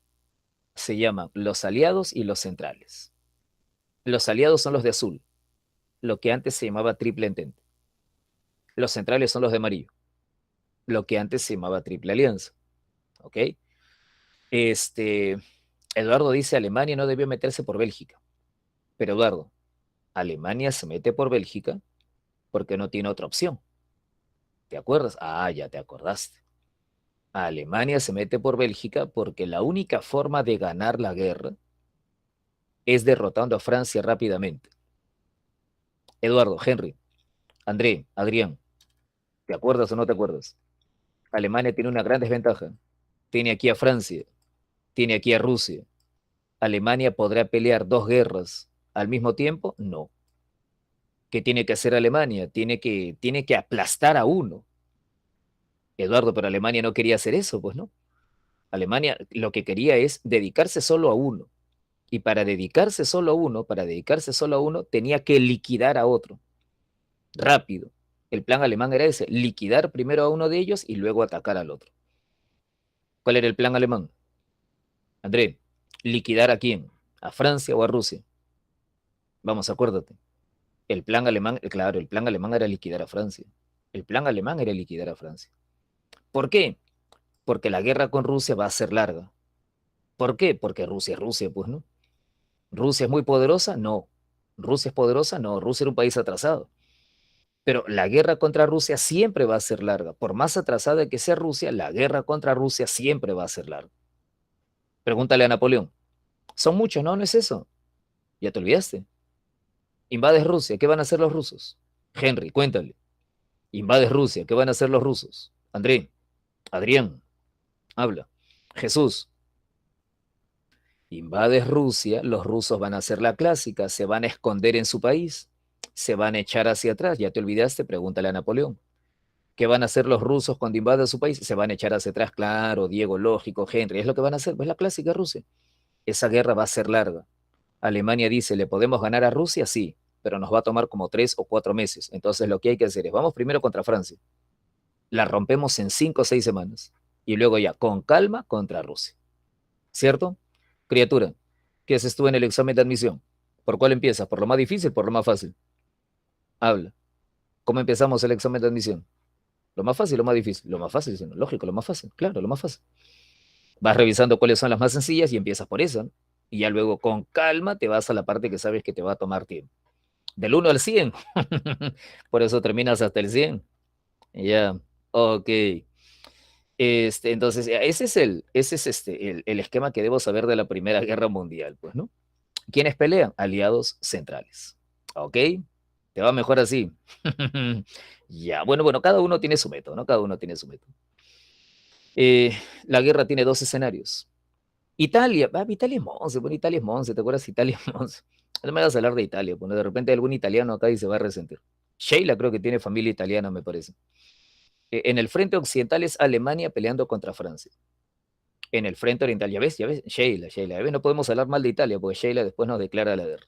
se llaman los aliados y los centrales. Los aliados son los de azul, lo que antes se llamaba triple entente. Los centrales son los de amarillo, lo que antes se llamaba triple alianza. ¿Ok? Este, Eduardo dice, Alemania no debió meterse por Bélgica. Pero Eduardo, Alemania se mete por Bélgica porque no tiene otra opción. ¿Te acuerdas? Ah, ya te acordaste. Alemania se mete por Bélgica porque la única forma de ganar la guerra es derrotando a Francia rápidamente. Eduardo, Henry, André, Adrián, ¿te acuerdas o no te acuerdas? Alemania tiene una gran desventaja. Tiene aquí a Francia, tiene aquí a Rusia. ¿Alemania podrá pelear dos guerras al mismo tiempo? No. ¿Qué tiene que hacer Alemania? Tiene que aplastar a uno. Eduardo, pero Alemania no quería hacer eso, pues no. Alemania lo que quería es dedicarse solo a uno. Y para dedicarse solo a uno, tenía que liquidar a otro. Rápido. El plan alemán era ese, liquidar primero a uno de ellos y luego atacar al otro. ¿Cuál era el plan alemán? André, ¿liquidar a quién? ¿A Francia o a Rusia? Vamos, acuérdate. El plan alemán, claro, el plan alemán era liquidar a Francia. El plan alemán era liquidar a Francia. ¿Por qué? Porque la guerra con Rusia va a ser larga. ¿Por qué? Porque Rusia es Rusia, pues, ¿no? ¿Rusia es muy poderosa? No. ¿Rusia es poderosa? No. Rusia era un país atrasado. Pero la guerra contra Rusia siempre va a ser larga. Por más atrasada que sea Rusia, la guerra contra Rusia siempre va a ser larga. Pregúntale a Napoleón. Son muchos, ¿no? ¿No es eso? Ya te olvidaste. Invades Rusia, ¿qué van a hacer los rusos? Henry, cuéntale. Invades Rusia, ¿qué van a hacer los rusos? André, Adrián, habla. Jesús, invades Rusia, los rusos van a hacer la clásica, se van a esconder en su país, se van a echar hacia atrás. ¿Ya te olvidaste? Pregúntale a Napoleón. ¿Qué van a hacer los rusos cuando invaden su país? Se van a echar hacia atrás, claro, Diego, lógico, Henry, es lo que van a hacer, pues la clásica Rusia. Esa guerra va a ser larga. Alemania dice, ¿le podemos ganar a Rusia? Sí, pero nos va a tomar como 3 o 4 meses. Entonces lo que hay que hacer es, vamos primero contra Francia, la rompemos en 5 o 6 semanas y luego ya con calma contra Rusia. ¿Cierto? Criatura, ¿qué haces tú en el examen de admisión? ¿Por cuál empiezas? ¿Por lo más difícil? ¿Por lo más fácil? Habla. ¿Cómo empezamos el examen de admisión? ¿Lo más fácil o lo más difícil? Lo más fácil, sino, lógico, lo más fácil, claro, lo más fácil. Vas revisando cuáles son las más sencillas y empiezas por esa, ¿no? Y ya luego con calma te vas a la parte que sabes que te va a tomar tiempo. Del 1 al 100. Por eso terminas hasta el 100. Ya, ok. Entonces, ese es el esquema que debo saber de la Primera Guerra Mundial, pues, ¿no? ¿Quiénes pelean? Aliados centrales. ¿Ok? Te va mejor así. Ya, bueno, cada uno tiene su método, ¿no? Cada uno tiene su método. Eh, la guerra tiene dos escenarios. Italia, Italia es Monse, bueno, Italia es Monse, ¿te acuerdas? Italia es Monse. No me vas a hablar de Italia, porque de repente algún italiano acá y se va a resentir. Sheila creo que tiene familia italiana, me parece. En el frente occidental es Alemania peleando contra Francia. En el frente oriental, ya ves, Sheila, ya ves, no podemos hablar mal de Italia, porque Sheila después nos declara la guerra.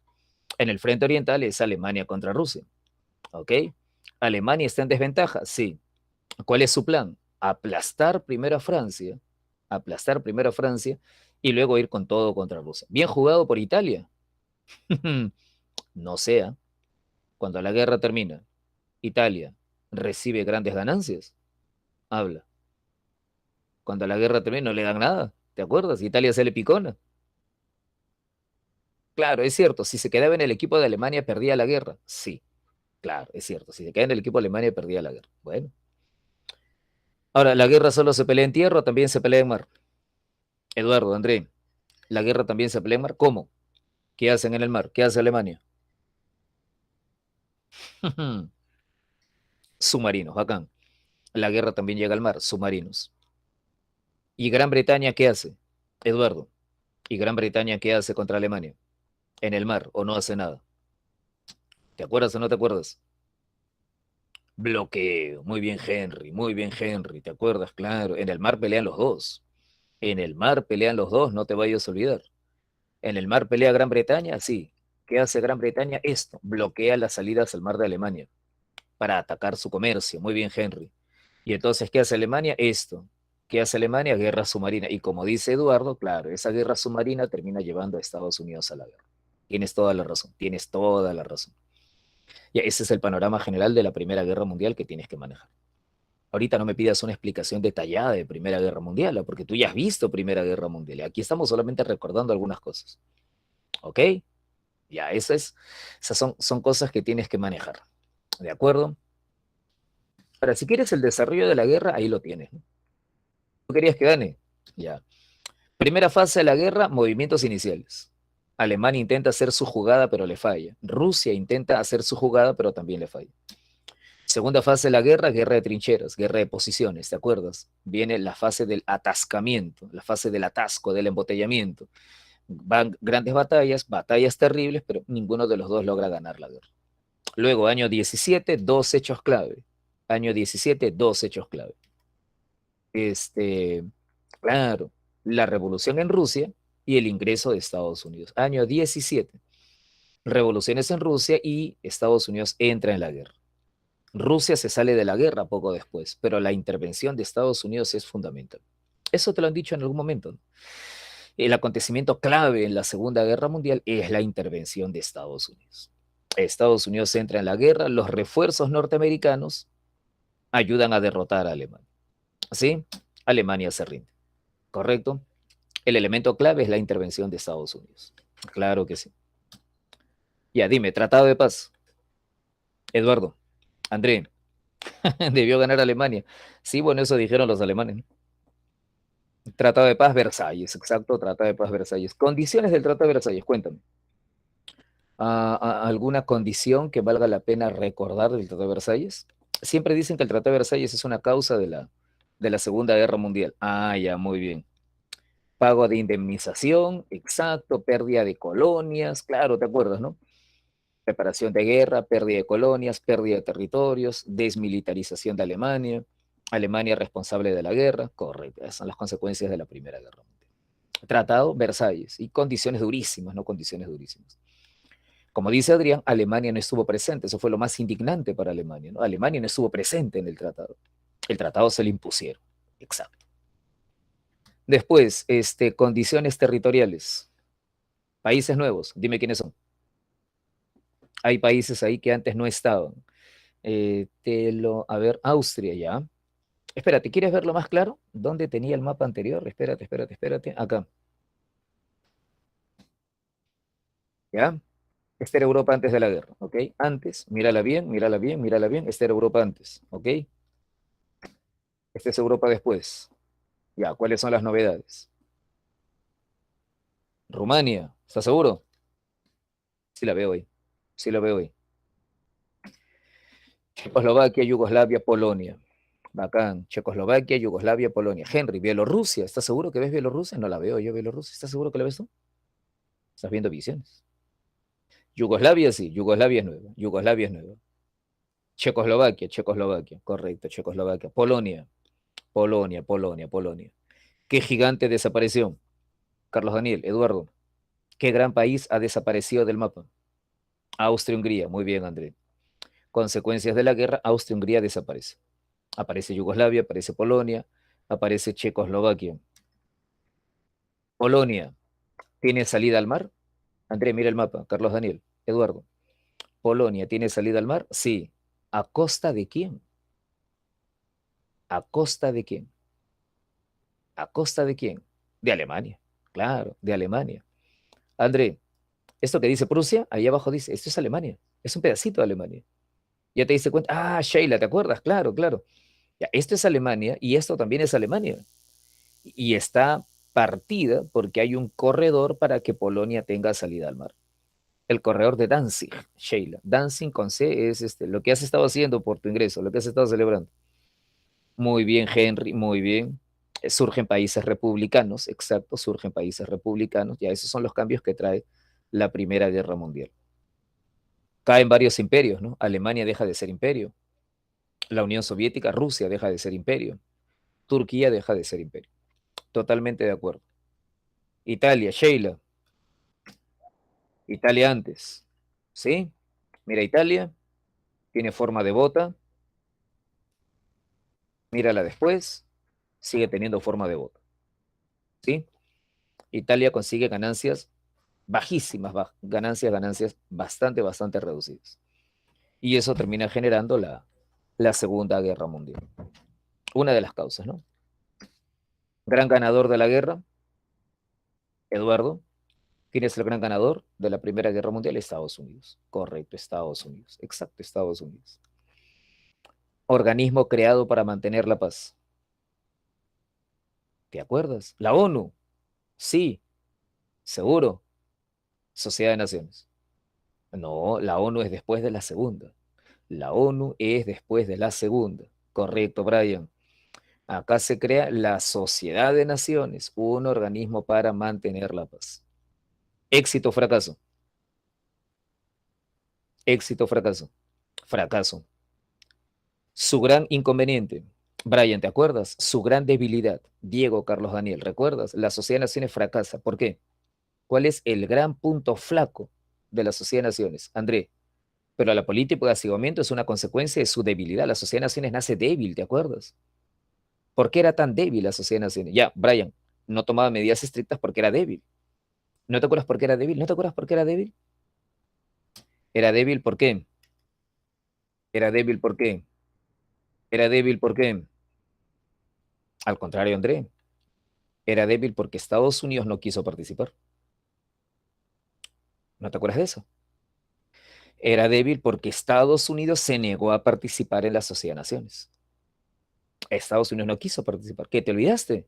En el frente oriental es Alemania contra Rusia, ¿ok? ¿Alemania está en desventaja? Sí. ¿Cuál es su plan? Aplastar primero a Francia y luego ir con todo contra Rusia. Bien jugado por Italia. No sea, cuando la guerra termina, Italia recibe grandes ganancias. Habla. Cuando la guerra termina no le dan nada. ¿Te acuerdas? Italia se le picona. Claro, es cierto. Si se quedaba en el equipo de Alemania, perdía la guerra. Sí, claro, es cierto. Si se queda en el equipo de Alemania, perdía la guerra. Bueno. Ahora, ¿la guerra solo se pelea en tierra o también se pelea en mar? Eduardo, André, ¿la guerra también se pelea en mar? ¿Cómo? ¿Qué hacen en el mar? ¿Qué hace Alemania? Submarinos, bacán. La guerra también llega al mar, submarinos. ¿Y Gran Bretaña qué hace? Eduardo. ¿Y Gran Bretaña qué hace contra Alemania? En el mar, ¿o no hace nada? ¿Te acuerdas o no te acuerdas? Bloqueo. Muy bien, Henry. Muy bien, Henry. ¿Te acuerdas? Claro. En el mar pelean los dos. En el mar pelean los dos, no te vayas a olvidar. En el mar pelea Gran Bretaña, sí. ¿Qué hace Gran Bretaña? Esto. Bloquea las salidas al mar de Alemania para atacar su comercio. Muy bien, Henry. Y entonces, ¿qué hace Alemania? Esto. ¿Qué hace Alemania? Guerra submarina. Y como dice Eduardo, claro, esa guerra submarina termina llevando a Estados Unidos a la guerra. Tienes toda la razón, tienes toda la razón. Y ese es el panorama general de la Primera Guerra Mundial que tienes que manejar. Ahorita no me pidas una explicación detallada de Primera Guerra Mundial, ¿no? Porque tú ya has visto Primera Guerra Mundial. Aquí estamos solamente recordando algunas cosas. ¿Ok? Ya, esas son cosas que tienes que manejar. ¿De acuerdo? Ahora, si quieres el desarrollo de la guerra, ahí lo tienes, ¿no? ¿Tú querías que gane? Ya. Primera fase de la guerra, movimientos iniciales. Alemania intenta hacer su jugada, pero le falla. Rusia intenta hacer su jugada, pero también le falla. Segunda fase de la guerra, guerra de trincheras, guerra de posiciones, ¿te acuerdas? Viene la fase del atascamiento, la fase del atasco, del embotellamiento. Van grandes batallas, batallas terribles, pero ninguno de los dos logra ganar la guerra. Luego, año 17, dos hechos clave. Año 17, dos hechos clave. Este, claro, la revolución en Rusia y el ingreso de Estados Unidos. Año 17, revoluciones en Rusia y Estados Unidos entra en la guerra. Rusia se sale de la guerra poco después, pero la intervención de Estados Unidos es fundamental. Eso te lo han dicho en algún momento, ¿no? El acontecimiento clave en la Segunda Guerra Mundial es la intervención de Estados Unidos. Estados Unidos entra en la guerra, los refuerzos norteamericanos ayudan a derrotar a Alemania. ¿Sí? Alemania se rinde, ¿correcto? El elemento clave es la intervención de Estados Unidos. Claro que sí. Ya, dime, tratado de paz. Eduardo, André, debió ganar Alemania. Sí, bueno, eso dijeron los alemanes, ¿no? Tratado de paz Versalles, exacto, Tratado de paz Versalles. Condiciones del Tratado de Versalles, cuéntame. ¿Alguna condición que valga la pena recordar del Tratado de Versalles? Siempre dicen que el Tratado de Versalles es una causa de la Segunda Guerra Mundial. Ah, ya, muy bien. Pago de indemnización, exacto, pérdida de colonias, claro, ¿te acuerdas, no? Preparación de guerra, pérdida de colonias, pérdida de territorios, desmilitarización de Alemania, Alemania responsable de la guerra, correcto, esas son las consecuencias de la Primera Guerra Mundial. Tratado Versalles y condiciones durísimas, ¿no? Condiciones durísimas. Como dice Adrián, Alemania no estuvo presente, eso fue lo más indignante para Alemania, ¿no? Alemania no estuvo presente en el tratado se le impusieron, exacto. Después, condiciones territoriales, países nuevos, dime quiénes son. Hay países ahí que antes no estaban. A ver, Austria ya. Espérate, ¿quieres verlo más claro? ¿Dónde tenía el mapa anterior? Espérate. Acá, ¿ya? Esta era Europa antes de la guerra, ¿ok? Antes, mírala bien. Esta era Europa antes, ¿ok? Esta es Europa después. Ya, ¿cuáles son las novedades? Rumania, ¿estás seguro? Sí la veo ahí. Sí la veo ahí. Checoslovaquia, Yugoslavia, Polonia. Bacán. Checoslovaquia, Yugoslavia, Polonia. Henry, Bielorrusia. ¿Estás seguro que ves Bielorrusia? No la veo yo, Bielorrusia. ¿Estás seguro que la ves tú? Estás viendo visiones. Yugoslavia, sí. Yugoslavia es nueva. Yugoslavia es nueva. Checoslovaquia. Correcto, Checoslovaquia. Polonia. ¿Qué gigante desapareció? Carlos Daniel, Eduardo. ¿Qué gran país ha desaparecido del mapa? Austria-Hungría. Muy bien, André. Consecuencias de la guerra, Austria-Hungría desaparece. Aparece Yugoslavia, aparece Polonia, aparece Checoslovaquia. Polonia, ¿tiene salida al mar? André, mira el mapa. Carlos Daniel, Eduardo. Polonia, ¿tiene salida al mar? Sí. ¿A costa de quién? ¿A costa de quién? ¿A costa de quién? De Alemania. Claro, de Alemania. André, esto que dice Prusia, ahí abajo dice, esto es Alemania. Es un pedacito de Alemania. Ya te diste cuenta. Ah, Sheila, ¿te acuerdas? Claro. Ya, esto es Alemania y esto también es Alemania. Y está partida porque hay un corredor para que Polonia tenga salida al mar. El corredor de Danzig, Sheila. Danzig con C es lo que has estado haciendo por tu ingreso, lo que has estado celebrando. Muy bien, Henry, muy bien. Surgen países republicanos, exacto, surgen países republicanos, ya esos son los cambios que trae la Primera Guerra Mundial. Caen varios imperios, ¿no? Alemania deja de ser imperio, la Unión Soviética, Rusia deja de ser imperio, Turquía deja de ser imperio. Totalmente de acuerdo. Italia, Sheila, Italia antes, ¿sí? Mira, Italia tiene forma de bota, mírala después, sigue teniendo forma de bota, ¿sí? Italia consigue ganancias bajísimas, ganancias bastante reducidas. Y eso termina generando la Segunda Guerra Mundial. Una de las causas, ¿no? Gran ganador de la guerra, Eduardo. ¿Quién es el gran ganador de la Primera Guerra Mundial? Estados Unidos. Correcto, Estados Unidos. Exacto, Estados Unidos. Organismo creado para mantener la paz. ¿Te acuerdas? La ONU. Sí, seguro. Sociedad de Naciones. No, la ONU es después de la segunda. La ONU es después de la segunda. Correcto, Brian. Acá se crea la Sociedad de Naciones, un organismo para mantener la paz. Éxito o fracaso. Éxito o fracaso. Fracaso. Su gran inconveniente. Brian, ¿te acuerdas? Su gran debilidad. Diego, Carlos Daniel, ¿recuerdas? La Sociedad de Naciones fracasa. ¿Por qué? ¿Cuál es el gran punto flaco de la Sociedad de Naciones? André, pero la política de acogimiento es una consecuencia de su debilidad. La Sociedad de Naciones nace débil, ¿te acuerdas? ¿Por qué era tan débil la Sociedad de Naciones? Ya, Brian, no tomaba medidas estrictas porque era débil. ¿No te acuerdas por qué era débil? ¿No te acuerdas por qué era débil? Era débil, ¿por qué? Era débil, ¿por qué? Era débil, ¿por qué? Al contrario, André, era débil porque Estados Unidos no quiso participar. ¿No te acuerdas de eso? Era débil porque Estados Unidos se negó a participar en la Sociedad de Naciones. Estados Unidos no quiso participar. ¿Qué, te olvidaste?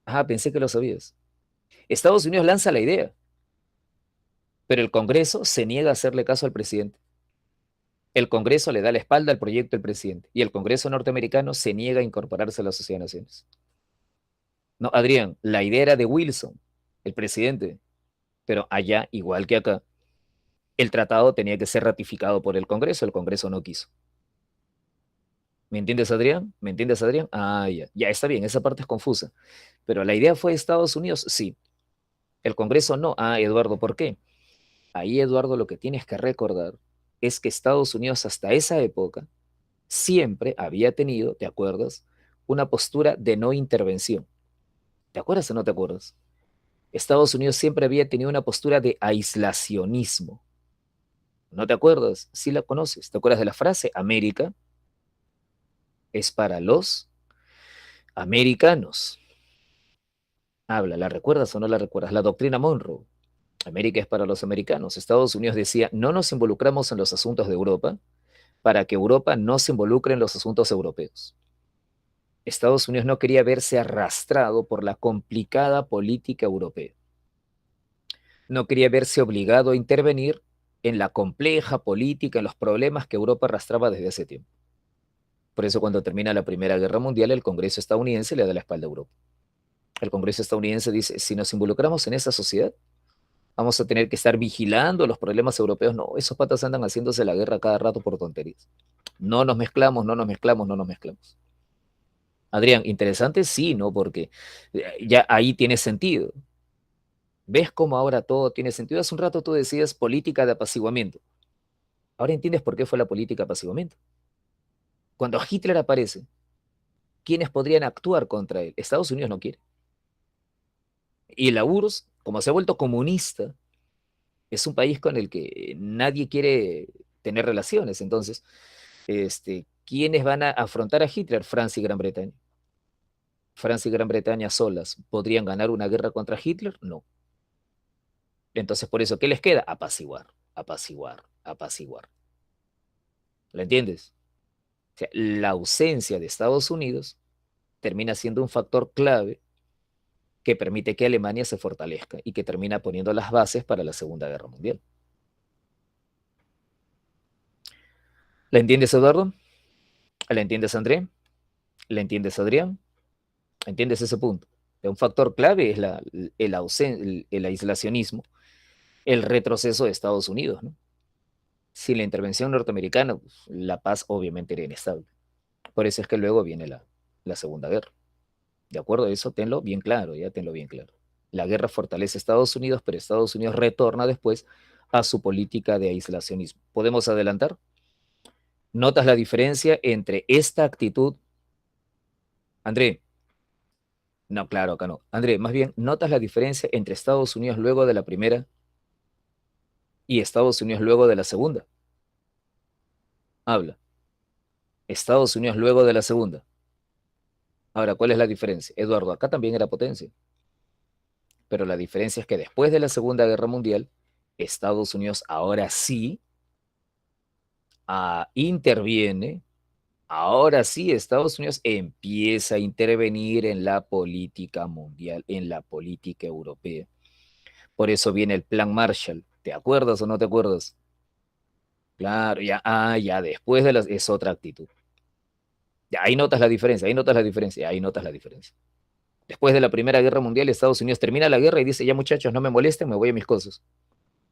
Ah, pensé que lo sabías. Estados Unidos lanza la idea, pero el Congreso se niega a hacerle caso al presidente. El Congreso le da la espalda al proyecto del presidente y el Congreso norteamericano se niega a incorporarse a la Sociedad de Naciones. No, Adrián, la idea era de Wilson, el presidente, pero allá, igual que acá, el tratado tenía que ser ratificado por el Congreso no quiso. ¿Me entiendes, Adrián? ¿Me entiendes, Adrián? Ah, ya, ya está bien, esa parte es confusa. Pero la idea fue Estados Unidos, sí. El Congreso no. Ah, Eduardo, ¿por qué? Ahí, Eduardo, lo que tienes que recordar es que Estados Unidos hasta esa época siempre había tenido, ¿te acuerdas? Una postura de no intervención. ¿Te acuerdas o no te acuerdas? Estados Unidos siempre había tenido una postura de aislacionismo. ¿No te acuerdas? Sí la conoces. ¿Te acuerdas de la frase? América es para los americanos. Habla, ¿la recuerdas o no la recuerdas? La doctrina Monroe. América es para los americanos. Estados Unidos decía, no nos involucramos en los asuntos de Europa para que Europa no se involucre en los asuntos europeos. Estados Unidos no quería verse arrastrado por la complicada política europea. No quería verse obligado a intervenir en la compleja política, en los problemas que Europa arrastraba desde hace tiempo. Por eso cuando termina la Primera Guerra Mundial, el Congreso estadounidense le da la espalda a Europa. El Congreso estadounidense dice, si nos involucramos en esa sociedad, vamos a tener que estar vigilando los problemas europeos. No, esos patas andan haciéndose la guerra cada rato por tonterías. No nos mezclamos, no nos mezclamos, no nos mezclamos. Adrián, interesante sí, ¿no? Porque ya ahí tiene sentido. ¿Ves cómo ahora todo tiene sentido? Hace un rato tú decías política de apaciguamiento. Ahora entiendes por qué fue la política de apaciguamiento. Cuando Hitler aparece, ¿quiénes podrían actuar contra él? Estados Unidos no quiere. Y la URSS, como se ha vuelto comunista, es un país con el que nadie quiere tener relaciones. Entonces, ¿quiénes van a afrontar a Hitler? Francia y Gran Bretaña. Francia y Gran Bretaña solas, ¿podrían ganar una guerra contra Hitler? No. Entonces, por eso, ¿qué les queda? Apaciguar, apaciguar, apaciguar. ¿Lo entiendes? O sea, la ausencia de Estados Unidos termina siendo un factor clave que permite que Alemania se fortalezca y que termina poniendo las bases para la Segunda Guerra Mundial. ¿La entiendes, Eduardo? ¿La entiendes, André? ¿La entiendes, Adrián? ¿Entiendes ese punto? Un factor clave es el aislacionismo, el retroceso de Estados Unidos, ¿no? Sin la intervención norteamericana, pues, la paz obviamente era inestable. Por eso es que luego viene la Segunda Guerra. ¿De acuerdo? Eso tenlo bien claro, ya tenlo bien claro. La guerra fortalece a Estados Unidos, pero Estados Unidos retorna después a su política de aislacionismo. ¿Podemos adelantar? ¿Notas la diferencia entre esta actitud, André? No, claro, acá no. André, más bien, ¿notas la diferencia entre Estados Unidos luego de la primera y Estados Unidos luego de la segunda? Habla. Estados Unidos luego de la segunda. Ahora, ¿cuál es la diferencia? Eduardo, acá también era potencia, pero la diferencia es que después de la Segunda Guerra Mundial, Estados Unidos ahora sí interviene, ahora sí Estados Unidos empieza a intervenir en la política mundial, en la política europea. Por eso viene el Plan Marshall. ¿Te acuerdas o no te acuerdas? Claro, ya, ya después de las, es otra actitud. Ya, ahí notas la diferencia, ahí notas la diferencia, ahí notas la diferencia. Después de la Primera Guerra Mundial, Estados Unidos termina la guerra y dice, ya muchachos, no me molesten, me voy a mis cosas.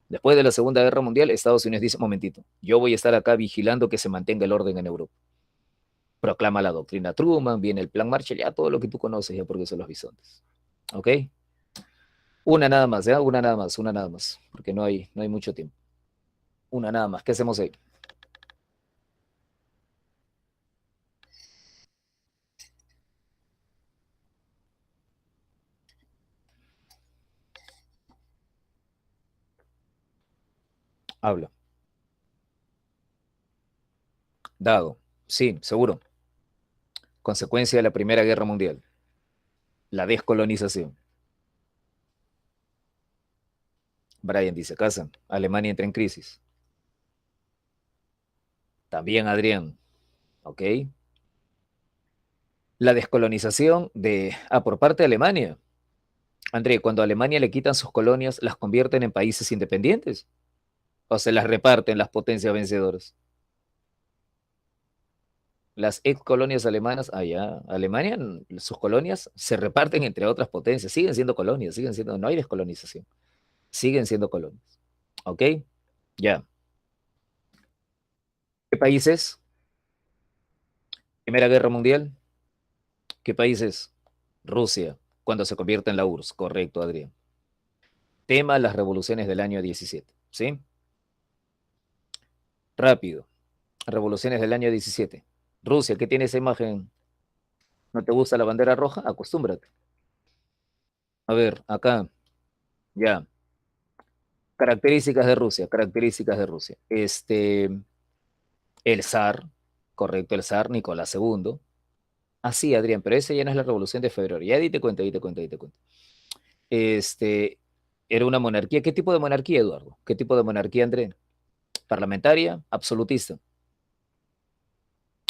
Después de la Segunda Guerra Mundial, Estados Unidos dice, momentito, yo voy a estar acá vigilando que se mantenga el orden en Europa. Proclama la doctrina Truman, viene el Plan Marshall, ya todo lo que tú conoces, ya porque son los bisontes. ¿Ok? Una nada más, ¿ya? Una nada más, una nada más, porque no hay mucho tiempo. Una nada más, ¿qué hacemos ahí? Habla. Dado. Sí, seguro. Consecuencia de la Primera Guerra Mundial. La descolonización. Brian dice, casa. Alemania entra en crisis. También Adrián. ¿Ok? La descolonización por parte de Alemania. André, cuando a Alemania le quitan sus colonias, ¿las convierten en países independientes? ¿O se las reparten las potencias vencedoras? Las ex colonias alemanas, allá, Alemania, sus colonias se reparten entre otras potencias, siguen siendo colonias, siguen siendo, no hay descolonización, siguen siendo colonias. ¿Ok? Ya. ¿Qué países? Primera Guerra Mundial. ¿Qué países? Rusia, cuando se convierte en la URSS. Correcto, Adrián. Tema las revoluciones del año 17. ¿Sí? Rápido. Revoluciones del año 17. Rusia, ¿qué tiene esa imagen? ¿No te gusta la bandera roja? Acostúmbrate. A ver, acá, ya. Características de Rusia, características de Rusia. El zar, correcto, el zar Nicolás II. Ah, sí, Adrián, pero ese ya no es la revolución de febrero. Ya dite cuenta, dite cuenta, dite cuenta. Este, era una monarquía. ¿Qué tipo de monarquía, Eduardo? ¿Qué tipo de monarquía, André? Parlamentaria, absolutista,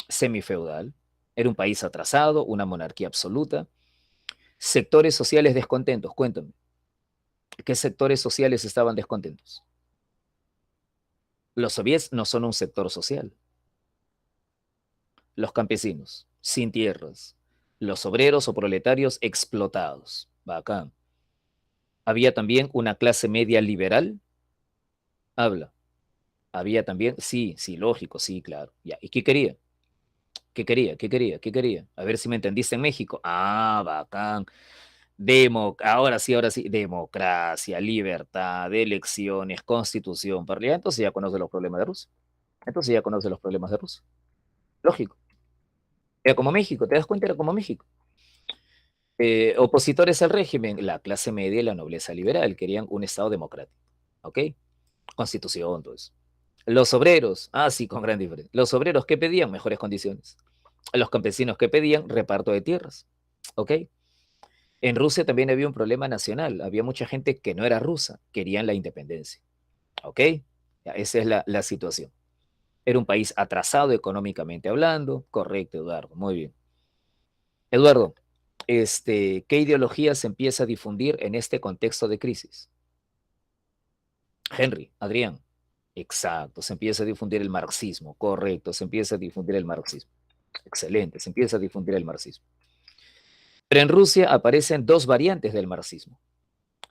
semifeudal. Era un país atrasado, una monarquía absoluta. Sectores sociales descontentos, cuéntame. ¿Qué sectores sociales estaban descontentos? Los soviets no son un sector social. Los campesinos, sin tierras. Los obreros o proletarios explotados. Bacán. Había también una clase media liberal. Habla. Había también, sí, sí, lógico, sí, claro. Ya. ¿Y qué quería? ¿Qué quería? ¿Qué quería? ¿Qué quería? A ver si me entendiste en México. Ah, bacán. Ahora sí, democracia, libertad, elecciones, constitución, parliament. Entonces ya conoce los problemas de Rusia. Entonces ya conoce los problemas de Rusia. Lógico. Era como México, ¿te das cuenta? Era como México. Opositores al régimen, la clase media y la nobleza liberal querían un Estado democrático. ¿Ok? Constitución, todo eso. Los obreros, sí, con gran diferencia. Los obreros que pedían mejores condiciones. Los campesinos que pedían reparto de tierras. ¿Ok? En Rusia también había un problema nacional. Había mucha gente que no era rusa, querían la independencia. ¿Ok? Ya, esa es la situación. Era un país atrasado económicamente hablando. Correcto, Eduardo. Muy bien. Eduardo, ¿qué ideología se empieza a difundir en este contexto de crisis? Henry, Adrián. Exacto, se empieza a difundir el marxismo. Correcto, se empieza a difundir el marxismo. Excelente, se empieza a difundir el marxismo. Pero en Rusia aparecen dos variantes del marxismo.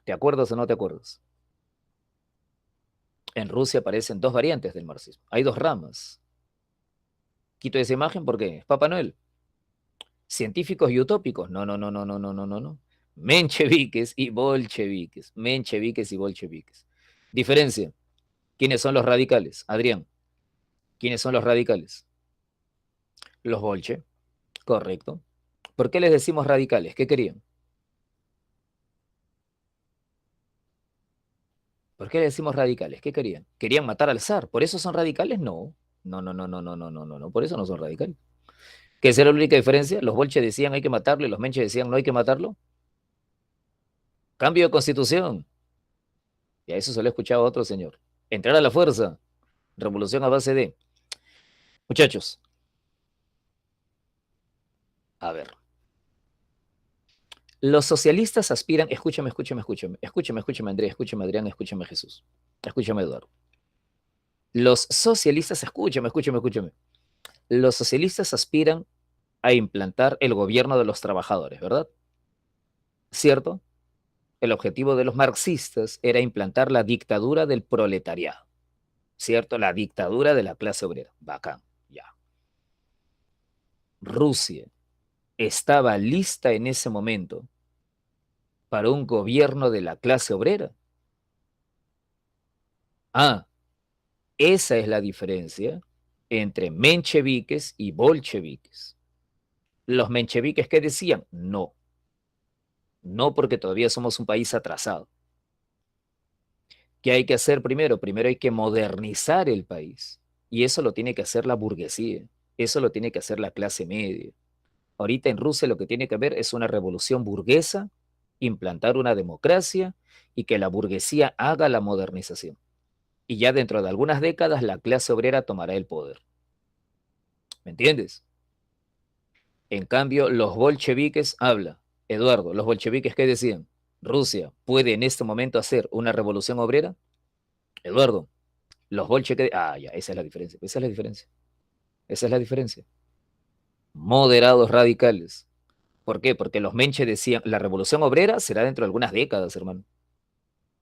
¿Te acuerdas o no te acuerdas? En Rusia aparecen dos variantes del marxismo. Hay dos ramas. Quito esa imagen porque es Papá Noel. Científicos y utópicos. No, no, no, no, no, no, no, no, no. Mencheviques y bolcheviques. Mencheviques y bolcheviques. Diferencia. ¿Quiénes son los radicales? Adrián. ¿Quiénes son los radicales? Los bolche. Correcto. ¿Por qué les decimos radicales? ¿Qué querían? ¿Por qué les decimos radicales? ¿Qué querían? ¿Querían matar al zar? ¿Por eso son radicales? No. No, no, no, no, no, no, no, no, no. Por eso no son radicales. ¿Qué es la única diferencia? Los bolches decían hay que matarlo y los menches decían no hay que matarlo. Cambio de constitución. Y a eso se lo he escuchado a otro señor. Entrar a la fuerza. Revolución a base de. Muchachos, a ver. Los socialistas aspiran. Escúchame, escúchame, escúchame. Escúchame, escúchame, Andrés. Escúchame, Adrián. Escúchame, Jesús. Escúchame, Eduardo. Los socialistas, escúchame, escúchame, escúchame. Los socialistas aspiran a implantar el gobierno de los trabajadores, ¿verdad? ¿Cierto? El objetivo de los marxistas era implantar la dictadura del proletariado, ¿cierto? La dictadura de la clase obrera. Bacán, ya. Rusia estaba lista en ese momento para un gobierno de la clase obrera. Ah, esa es la diferencia entre mencheviques y bolcheviques. Los mencheviques, ¿qué decían? No, no porque todavía somos un país atrasado. ¿Qué hay que hacer primero? Primero hay que modernizar el país. Y eso lo tiene que hacer la burguesía. Eso lo tiene que hacer la clase media. Ahorita en Rusia lo que tiene que haber es una revolución burguesa, implantar una democracia y que la burguesía haga la modernización. Y ya dentro de algunas décadas la clase obrera tomará el poder. ¿Me entiendes? En cambio, los bolcheviques, habla, Eduardo, los bolcheviques, ¿qué decían? Rusia puede en este momento hacer una revolución obrera. Eduardo, los bolcheviques, ya, esa es la diferencia, esa es la diferencia, esa es la diferencia. Moderados radicales. ¿Por qué? Porque los menches decían, la revolución obrera será dentro de algunas décadas, hermano.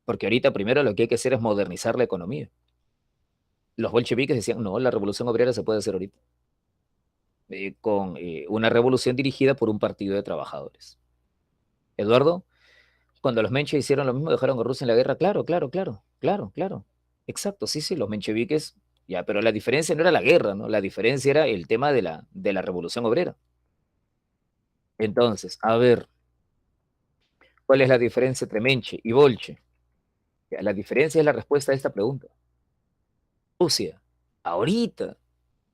Porque ahorita primero lo que hay que hacer es modernizar la economía. Los bolcheviques decían, no, la revolución obrera se puede hacer ahorita, con una revolución dirigida por un partido de trabajadores. Eduardo, cuando los menches hicieron lo mismo, dejaron a Rusia en la guerra, claro, claro, claro, claro, claro. Exacto, sí, sí, los mencheviques, ya, pero la diferencia no era la guerra, ¿no? La diferencia era el tema de la revolución obrera. Entonces, a ver, ¿cuál es la diferencia entre menche y bolche? Ya, la diferencia es la respuesta a esta pregunta. Rusia, ahorita,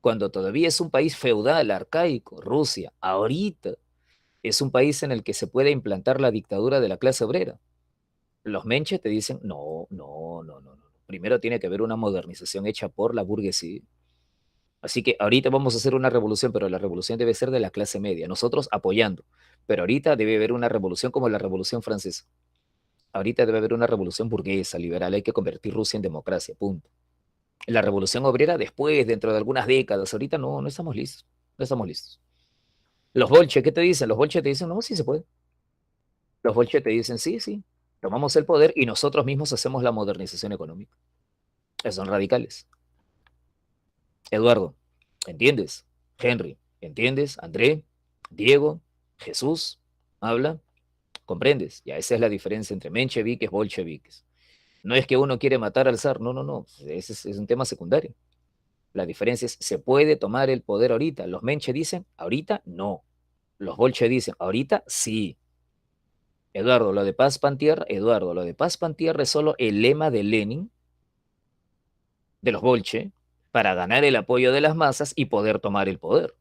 cuando todavía es un país feudal, arcaico, Rusia, ahorita es un país en el que se puede implantar la dictadura de la clase obrera. Los menches te dicen, no, no, no, no, no. Primero tiene que haber una modernización hecha por la burguesía. Así que ahorita vamos a hacer una revolución, pero la revolución debe ser de la clase media, nosotros apoyando. Pero ahorita debe haber una revolución como la Revolución Francesa. Ahorita debe haber una revolución burguesa, liberal, hay que convertir Rusia en democracia, punto. La revolución obrera después, dentro de algunas décadas, ahorita no, no estamos listos, no estamos listos. Los bolches, ¿qué te dicen? Los bolches te dicen, no, sí se puede. Los bolches te dicen, sí, sí, tomamos el poder y nosotros mismos hacemos la modernización económica. Esos son radicales. Eduardo, ¿entiendes? Henry, ¿entiendes? André, Diego, Jesús, habla, ¿comprendes? Ya esa es la diferencia entre mencheviques y bolcheviques. No es que uno quiere matar al zar, no, no, no, ese es un tema secundario. La diferencia es, se puede tomar el poder ahorita. Los menche dicen, ahorita no. Los bolche dicen, ahorita sí. Eduardo, lo de Paz Pantierra, Eduardo, lo de Paz Pantierra es solo el lema de Lenin, de los bolche, para ganar el apoyo de las masas y poder tomar el poder.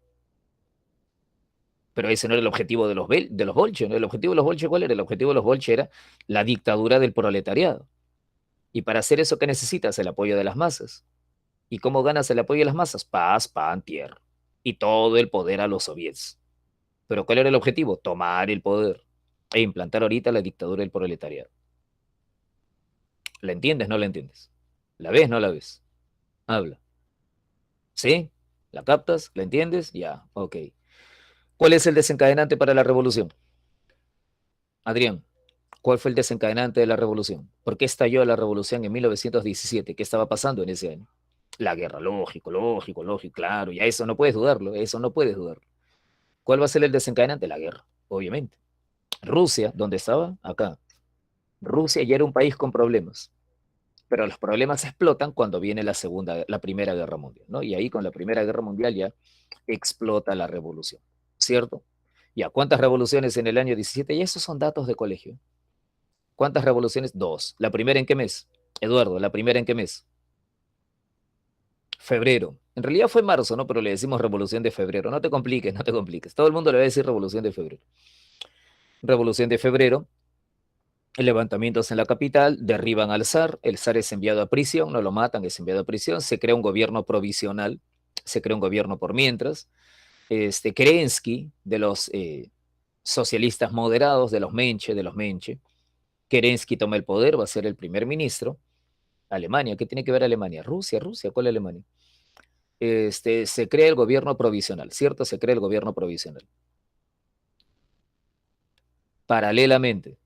Pero ese no era el objetivo de los bolche, ¿no? El objetivo de los bolche, ¿cuál era? El objetivo de los bolche era la dictadura del proletariado. Y para hacer eso, ¿qué necesitas? El apoyo de las masas. ¿Y cómo ganas el apoyo de las masas? Paz, pan, tierra. Y todo el poder a los soviets. Pero ¿cuál era el objetivo? Tomar el poder e implantar ahorita la dictadura del proletariado. ¿La entiendes? ¿No la entiendes? ¿La ves? ¿No la ves? Habla. ¿Sí? ¿La captas? ¿La entiendes? Ya, ok. ¿Cuál es el desencadenante para la revolución? Adrián, ¿cuál fue el desencadenante de la revolución? ¿Por qué estalló la revolución en 1917? ¿Qué estaba pasando en ese año? La guerra, lógico, lógico, lógico, claro, ya eso no puedes dudarlo, eso no puedes dudarlo. ¿Cuál va a ser el desencadenante? La guerra, obviamente. Rusia, ¿dónde estaba? Acá. Rusia ya era un país con problemas, pero los problemas explotan cuando viene la Primera Guerra Mundial, ¿no? Y ahí con la Primera Guerra Mundial ya explota la revolución, ¿cierto? Ya, ¿cuántas revoluciones en el año 17? Y esos son datos de colegio. ¿Cuántas revoluciones? Dos. ¿La primera en qué mes? Eduardo, ¿la primera en qué mes? Febrero. En realidad fue marzo, ¿no? Pero le decimos revolución de febrero. No te compliques, no te compliques. Todo el mundo le va a decir revolución de febrero. Revolución de febrero, levantamientos en la capital, derriban al zar, el zar es enviado a prisión, no lo matan, es enviado a prisión, se crea un gobierno provisional, se crea un gobierno por mientras. Kerensky, de los socialistas moderados, de los Menche, Kerensky toma el poder, va a ser el primer ministro. Alemania, ¿qué tiene que ver Alemania? Rusia, Rusia, ¿cuál es Alemania? Se crea el gobierno provisional, ¿cierto? Se crea el gobierno provisional. Paralelamente,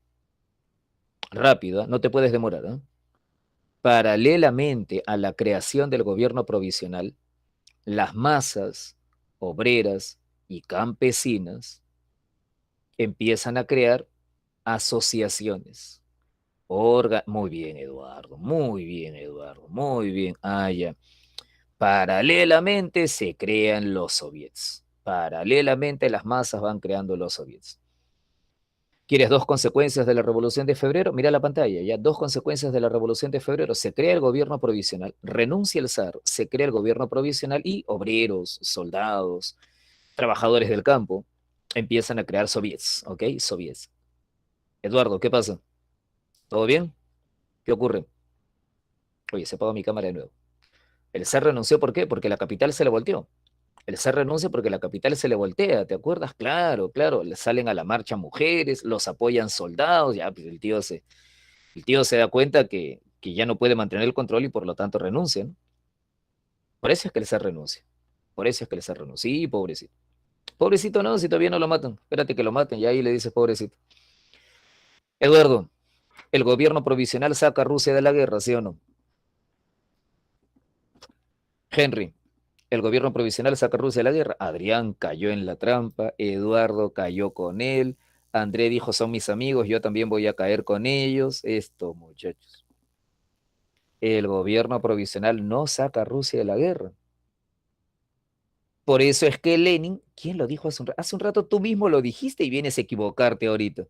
rápido, ¿eh? No te puedes demorar, ¿eh? Paralelamente a la creación del gobierno provisional, las masas obreras y campesinas empiezan a crear asociaciones. Muy bien, Eduardo, muy bien, Eduardo, muy bien. Ah, ya. Paralelamente se crean los soviets. Paralelamente las masas van creando los soviets. ¿Quieres dos consecuencias de la Revolución de Febrero? Mira la pantalla, ya dos consecuencias de la Revolución de Febrero. Se crea el gobierno provisional, renuncia el zar, se crea el gobierno provisional y obreros, soldados, trabajadores del campo empiezan a crear soviets, ¿ok? Soviets. Eduardo, ¿qué pasa? ¿Todo bien? ¿Qué ocurre? Oye, se apagó mi cámara de nuevo. El zar renunció, ¿por qué? Porque la capital se le volteó. El zar renuncia porque la capital se le voltea, ¿te acuerdas? Claro, claro, le salen a la marcha mujeres, los apoyan soldados, ya pues el tío se da cuenta que ya no puede mantener el control y por lo tanto renuncia, ¿no? Por eso es que el zar renuncia, por eso es que el zar renuncia, sí, pobrecito. Pobrecito no, si todavía no lo matan, espérate que lo maten, y ahí le dices pobrecito. Eduardo, el gobierno provisional saca a Rusia de la guerra, ¿sí o no? Henry, el gobierno provisional saca a Rusia de la guerra. Adrián cayó en la trampa, Eduardo cayó con él, André dijo son mis amigos, yo también voy a caer con ellos. Esto, muchachos. El gobierno provisional no saca a Rusia de la guerra. Por eso es que Lenin, ¿quién lo dijo hace un rato? Hace un rato tú mismo lo dijiste y vienes a equivocarte ahorita.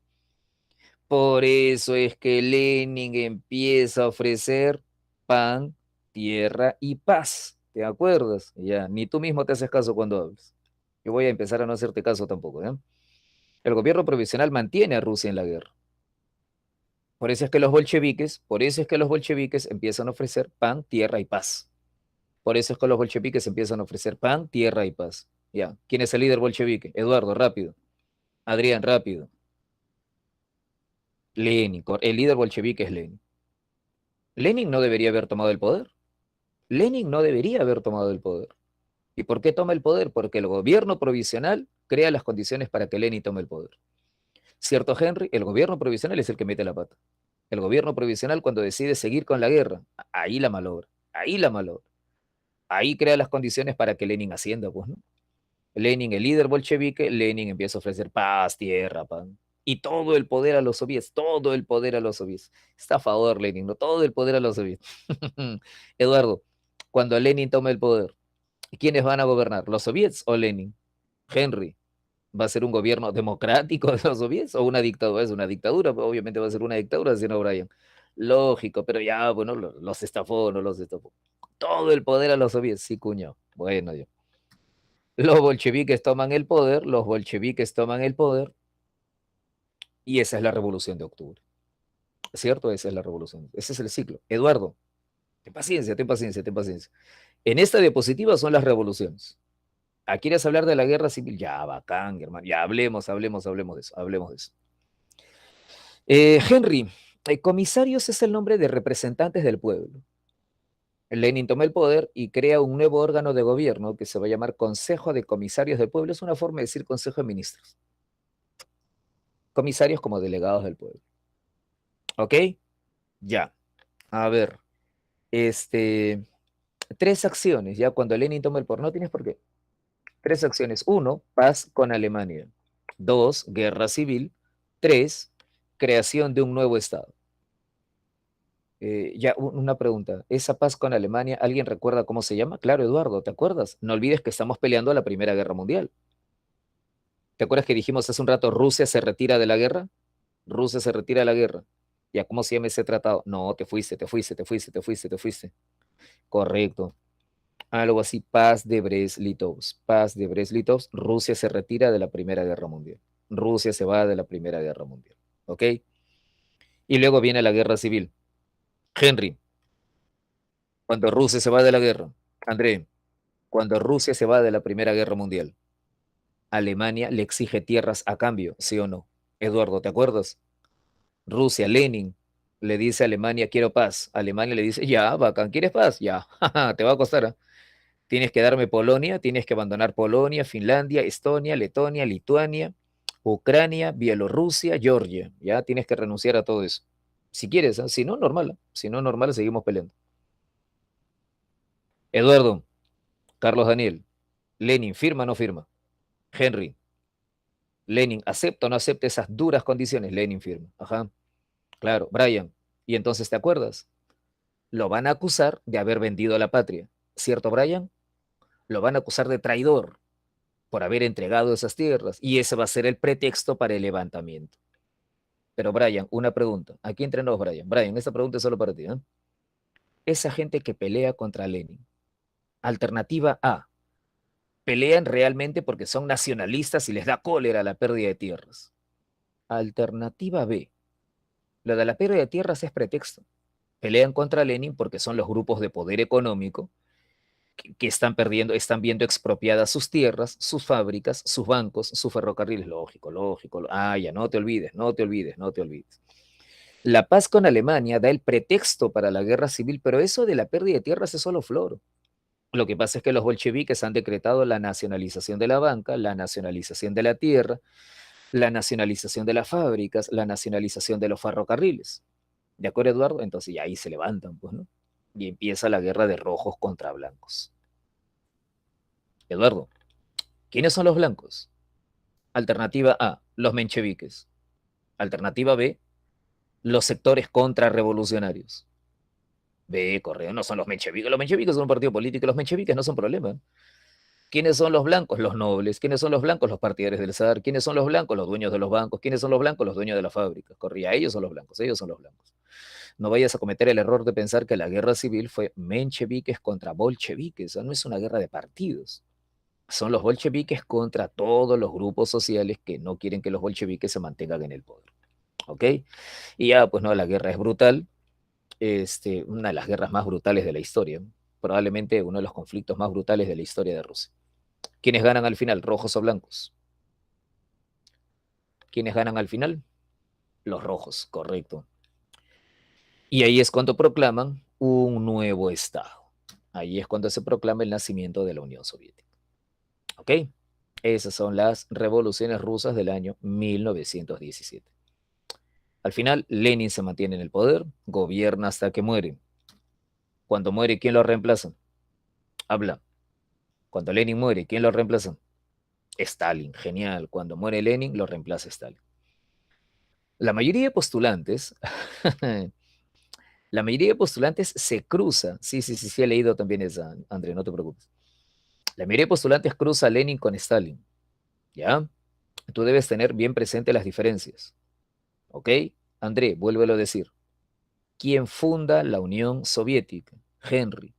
Por eso es que Lenin empieza a ofrecer pan, tierra y paz. ¿Te acuerdas? Ya, ni tú mismo te haces caso cuando hablas. Yo voy a empezar a no hacerte caso tampoco, ¿eh? El gobierno provisional mantiene a Rusia en la guerra. Por eso es que los bolcheviques empiezan a ofrecer pan, tierra y paz. Por eso es que los bolcheviques empiezan a ofrecer pan, tierra y paz. Ya, ¿quién es el líder bolchevique? Eduardo, rápido. Adrián, rápido. Lenin, el líder bolchevique es Lenin. Lenin no debería haber tomado el poder. Lenin no debería haber tomado el poder. ¿Y por qué toma el poder? Porque el gobierno provisional crea las condiciones para que Lenin tome el poder. ¿Cierto, Henry? El gobierno provisional es el que mete la pata. El gobierno provisional cuando decide seguir con la guerra, ahí la malogra, ahí la malogra. Ahí crea las condiciones para que Lenin ascienda, pues, ¿no? Lenin, el líder bolchevique, Lenin empieza a ofrecer paz, tierra, pan. Y todo el poder a los soviets, todo el poder a los soviets. Está a favor Lenin, ¿no? Todo el poder a los soviets. Eduardo, cuando Lenin toma el poder, ¿quiénes van a gobernar? ¿Los soviets o Lenin? Henry, ¿va a ser un gobierno democrático de los soviets o una dictadura? Es una dictadura, pues, obviamente va a ser una dictadura, si no, Brian. Lógico, pero ya, bueno, los estafó, no los estafó. Todo el poder a los soviets, sí, cuño. Bueno, ya. Los bolcheviques toman el poder, los bolcheviques toman el poder, y esa es la revolución de octubre. ¿Cierto? Esa es la revolución. Ese es el ciclo. Eduardo, ten paciencia, ten paciencia, ten paciencia. En esta diapositiva son las revoluciones. ¿Quieres hablar de la guerra civil? Ya, bacán, hermano. Ya hablemos de eso, hablemos de eso. Henry, comisarios es el nombre de representantes del pueblo. Lenin toma el poder y crea un nuevo órgano de gobierno que se va a llamar Consejo de Comisarios del Pueblo. Es una forma de decir Consejo de Ministros. comisarios como delegados del pueblo. ¿Ok? Ya. A ver, este, tres acciones, ya cuando Lenin toma el poder, no tienes por qué. Tres acciones. Uno, paz con Alemania. Dos, guerra civil. Tres, creación de un nuevo Estado. Ya, una pregunta. ¿Esa paz con Alemania, alguien recuerda cómo se llama? Claro, Eduardo, ¿te acuerdas? No olvides que estamos peleando la Primera Guerra Mundial. ¿Te acuerdas que dijimos hace un rato, Rusia se retira de la guerra? Rusia se retira de la guerra. ¿Ya cómo se llama ese tratado? No, te fuiste, te fuiste, te fuiste, te fuiste, te fuiste. Correcto. Algo así, paz de Brest-Litovsk. Paz de Brest-Litovsk. Rusia se retira de la Primera Guerra Mundial. Rusia se va de la Primera Guerra Mundial. ¿Ok? Y luego viene la guerra civil. Henry, cuando Rusia se va de la guerra. André, cuando Rusia se va de la Primera Guerra Mundial, Alemania le exige tierras a cambio, ¿sí o no? Eduardo, ¿te acuerdas? Rusia, Lenin, le dice a Alemania, quiero paz. Alemania le dice, ya, bacán, ¿quieres paz? Ya, te va a costar. ¿Eh? Tienes que darme Polonia, tienes que abandonar Polonia, Finlandia, Estonia, Letonia, Lituania, Ucrania, Bielorrusia, Georgia. Ya tienes que renunciar a todo eso. Si quieres, ¿eh? Si no, normal. ¿Eh? Si no, normal, seguimos peleando. Eduardo, Carlos Daniel, Lenin, ¿firma o no firma? Henry, Lenin, ¿acepta o no acepta esas duras condiciones? Lenin firma. Ajá, claro. Brian, ¿y entonces te acuerdas? Lo van a acusar de haber vendido a la patria. ¿Cierto, Brian? Lo van a acusar de traidor por haber entregado esas tierras y ese va a ser el pretexto para el levantamiento. Pero Brian, una pregunta. Aquí entre nos, Brian. Brian, esta pregunta es solo para ti. ¿Eh? Esa gente que pelea contra Lenin. Alternativa A. Pelean realmente porque son nacionalistas y les da cólera la pérdida de tierras. Alternativa B. Lo de la pérdida de tierras es pretexto. Pelean contra Lenin porque son los grupos de poder económico que están perdiendo, están viendo expropiadas sus tierras, sus fábricas, sus bancos, sus ferrocarriles. Lógico, lógico. Ah, ya, no te olvides, no te olvides, no te olvides. La paz con Alemania da el pretexto para la guerra civil, pero eso de la pérdida de tierras es solo flor. Lo que pasa es que los bolcheviques han decretado la nacionalización de la banca, la nacionalización de la tierra, la nacionalización de las fábricas, la nacionalización de los ferrocarriles. ¿De acuerdo, Eduardo? Entonces ya ahí se levantan, pues, ¿no? Y empieza la guerra de rojos contra blancos. Eduardo, ¿quiénes son los blancos? Alternativa A, los mencheviques. Alternativa B, los sectores contrarrevolucionarios. B, correo, no son los mencheviques. Los mencheviques son un partido político, los mencheviques no son problema. ¿Quiénes son los blancos? Los nobles. ¿Quiénes son los blancos? Los partidarios del zar. ¿Quiénes son los blancos? Los dueños de los bancos. ¿Quiénes son los blancos? Los dueños de las fábricas. Corría, ellos son los blancos, ellos son los blancos. No vayas a cometer el error de pensar que la guerra civil fue mencheviques contra bolcheviques. No es una guerra de partidos. Son los bolcheviques contra todos los grupos sociales que no quieren que los bolcheviques se mantengan en el poder. ¿Ok? Y ya, pues no, la guerra es brutal. Una de las guerras más brutales de la historia. Probablemente uno de los conflictos más brutales de la historia de Rusia. ¿Quiénes ganan al final? ¿Rojos o blancos? ¿Quiénes ganan al final? Los rojos, correcto. Y ahí es cuando proclaman un nuevo Estado. Ahí es cuando se proclama el nacimiento de la Unión Soviética. ¿Ok? Esas son las revoluciones rusas del año 1917. Al final, Lenin se mantiene en el poder, gobierna hasta que muere. Cuando muere, ¿quién lo reemplaza? Habla. Cuando Lenin muere, ¿quién lo reemplaza? Stalin. Genial. Cuando muere Lenin, lo reemplaza Stalin. La mayoría de postulantes, la mayoría de postulantes se cruza. Sí, sí, sí, sí, he leído también esa, André, no te preocupes. La mayoría de postulantes cruza a Lenin con Stalin. ¿Ya? Tú debes tener bien presente las diferencias. ¿Ok? André, vuélvelo a decir. ¿Quién funda la Unión Soviética? Henry.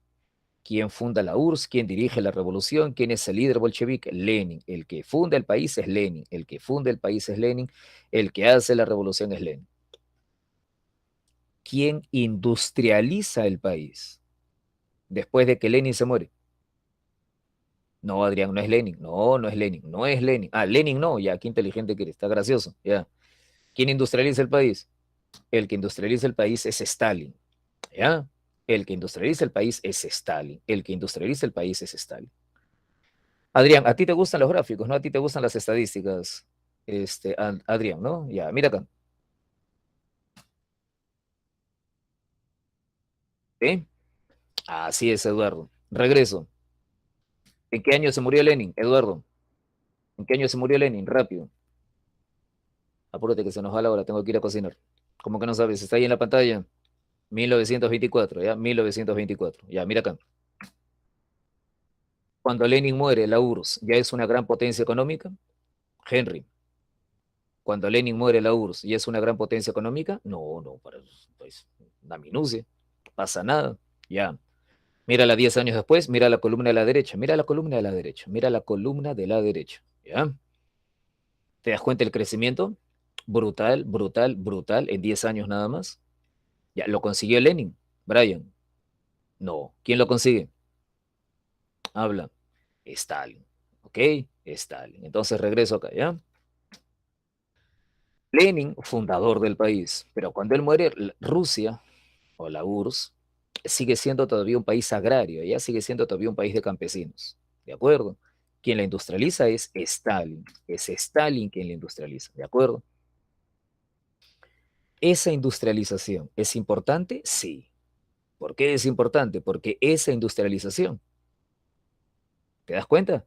¿Quién funda la URSS? ¿Quién dirige la revolución? ¿Quién es el líder bolchevique? Lenin. El que funda el país es Lenin. El que funda el país es Lenin. El que hace la revolución es Lenin. ¿Quién industrializa el país después de que Lenin se muere? No, Adrián, no es Lenin. No, no es Lenin. No es Lenin. Ah, Lenin no. Ya, qué inteligente que eres. Está gracioso. Ya. ¿Quién industrializa el país? El que industrializa el país es Stalin. ¿Ya? El que industrializa el país es Stalin. El que industrializa el país es Stalin. Adrián, a ti te gustan los gráficos, ¿no? A ti te gustan las estadísticas. Adrián, ¿no? Ya, mira acá. ¿Sí? Así es, Eduardo. Regreso. ¿En qué año se murió Lenin, Eduardo? ¿En qué año se murió Lenin? Rápido. Apúrate que se nos va la hora, tengo que ir a cocinar. ¿Cómo que no sabes? Está ahí en la pantalla. 1924, ¿ya? 1924. Ya, mira acá. Cuando Lenin muere, la URSS ya es una gran potencia económica. Henry, cuando Lenin muere, la URSS ya es una gran potencia económica. No, no, pues, una minucia. No pasa nada. Ya. Mírala 10 años después, mira la columna de la derecha, mira la columna de la derecha, mira la columna de la derecha. ¿Ya? ¿Te das cuenta el crecimiento? Brutal, brutal, brutal, en 10 años nada más. Ya, ¿lo consiguió Lenin? Brian. No. ¿Quién lo consigue? Habla. Stalin. ¿Ok? Stalin. Entonces regreso acá, ¿ya? Lenin, fundador del país, pero cuando él muere, Rusia o la URSS sigue siendo todavía un país agrario, ya sigue siendo todavía un país de campesinos, ¿de acuerdo? Quien la industrializa es Stalin quien la industrializa, ¿de acuerdo? ¿Esa industrialización es importante? Sí. ¿Por qué es importante? Porque esa industrialización, ¿te das cuenta?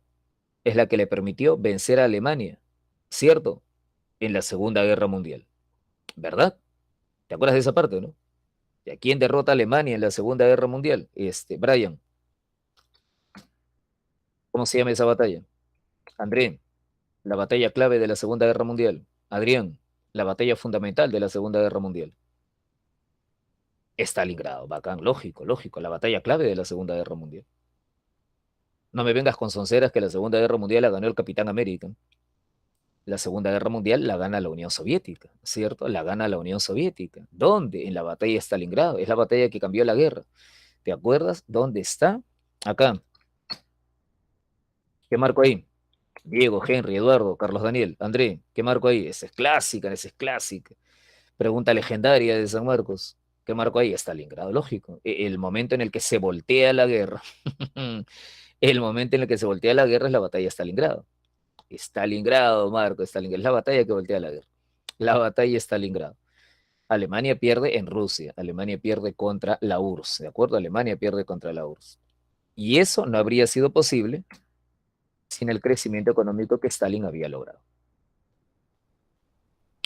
Es la que le permitió vencer a Alemania, ¿cierto? En la Segunda Guerra Mundial, ¿verdad? ¿Te acuerdas de esa parte, no? ¿Y a quién derrota a Alemania en la Segunda Guerra Mundial? Brian, ¿cómo se llama esa batalla? André, la batalla clave de la Segunda Guerra Mundial. Adrián, la batalla fundamental de la Segunda Guerra Mundial. Stalingrado, bacán, lógico, lógico, la batalla clave de la Segunda Guerra Mundial. No me vengas con sonceras que la Segunda Guerra Mundial la ganó el Capitán América. La Segunda Guerra Mundial la gana la Unión Soviética, ¿cierto? La gana la Unión Soviética. ¿Dónde? En la batalla de Stalingrado. Es la batalla que cambió la guerra. ¿Te acuerdas? ¿Dónde está? Acá. ¿Qué marco ahí? Diego, Henry, Eduardo, Carlos Daniel, André, ¿qué marco ahí? Esa es clásica, esa es clásica. Pregunta legendaria de San Marcos. ¿Qué marco ahí? Stalingrado, lógico. El momento en el que se voltea la guerra. El momento en el que se voltea la guerra es la batalla de Stalingrado. Stalingrado, Marco, Stalingrado. Es la batalla que voltea la guerra. La batalla de Stalingrado. Alemania pierde en Rusia. Alemania pierde contra la URSS. ¿De acuerdo? Alemania pierde contra la URSS. Y eso no habría sido posible sin el crecimiento económico que Stalin había logrado.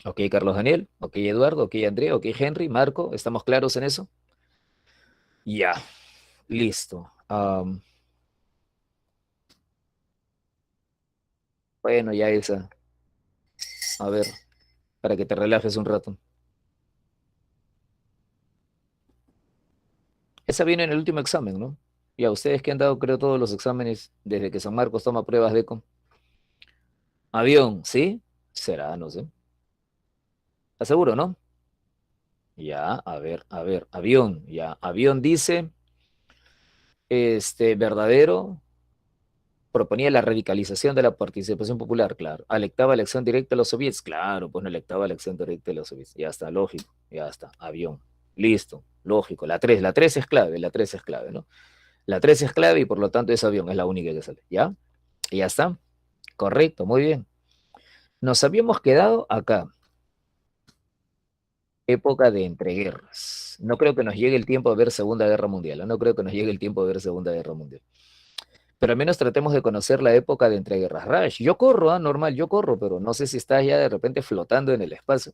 Ok, Carlos Daniel, ok, Eduardo, ok, André, ok, Henry, Marco, ¿estamos claros en eso? Ya, listo. Bueno, ya esa. A ver, para que te relajes un rato. Esa viene en el último examen, ¿no? Ya, ustedes que han dado, creo, todos los exámenes desde que San Marcos toma pruebas de ECO. Avión, ¿sí? Será, no sé. ¿Aseguro, no? Ya, a ver, avión, ya. Avión dice, verdadero, proponía la radicalización de la participación popular, claro. Alectaba elección directa a los soviets, claro, pues no alectaba elección directa a los soviets. Ya está, lógico, ya está, avión. Listo, lógico. La 3 es clave, la 3 es clave, ¿no? La 3 es clave y por lo tanto ese avión es la única que sale, ¿ya? Y ya está, correcto, muy bien. Nos habíamos quedado acá, época de entreguerras. No creo que nos llegue el tiempo de ver Segunda Guerra Mundial, ¿no? No creo que nos llegue el tiempo de ver Segunda Guerra Mundial. Pero al menos tratemos de conocer la época de entreguerras. Rush, yo corro, normal, yo corro, pero no sé si estás ya de repente flotando en el espacio.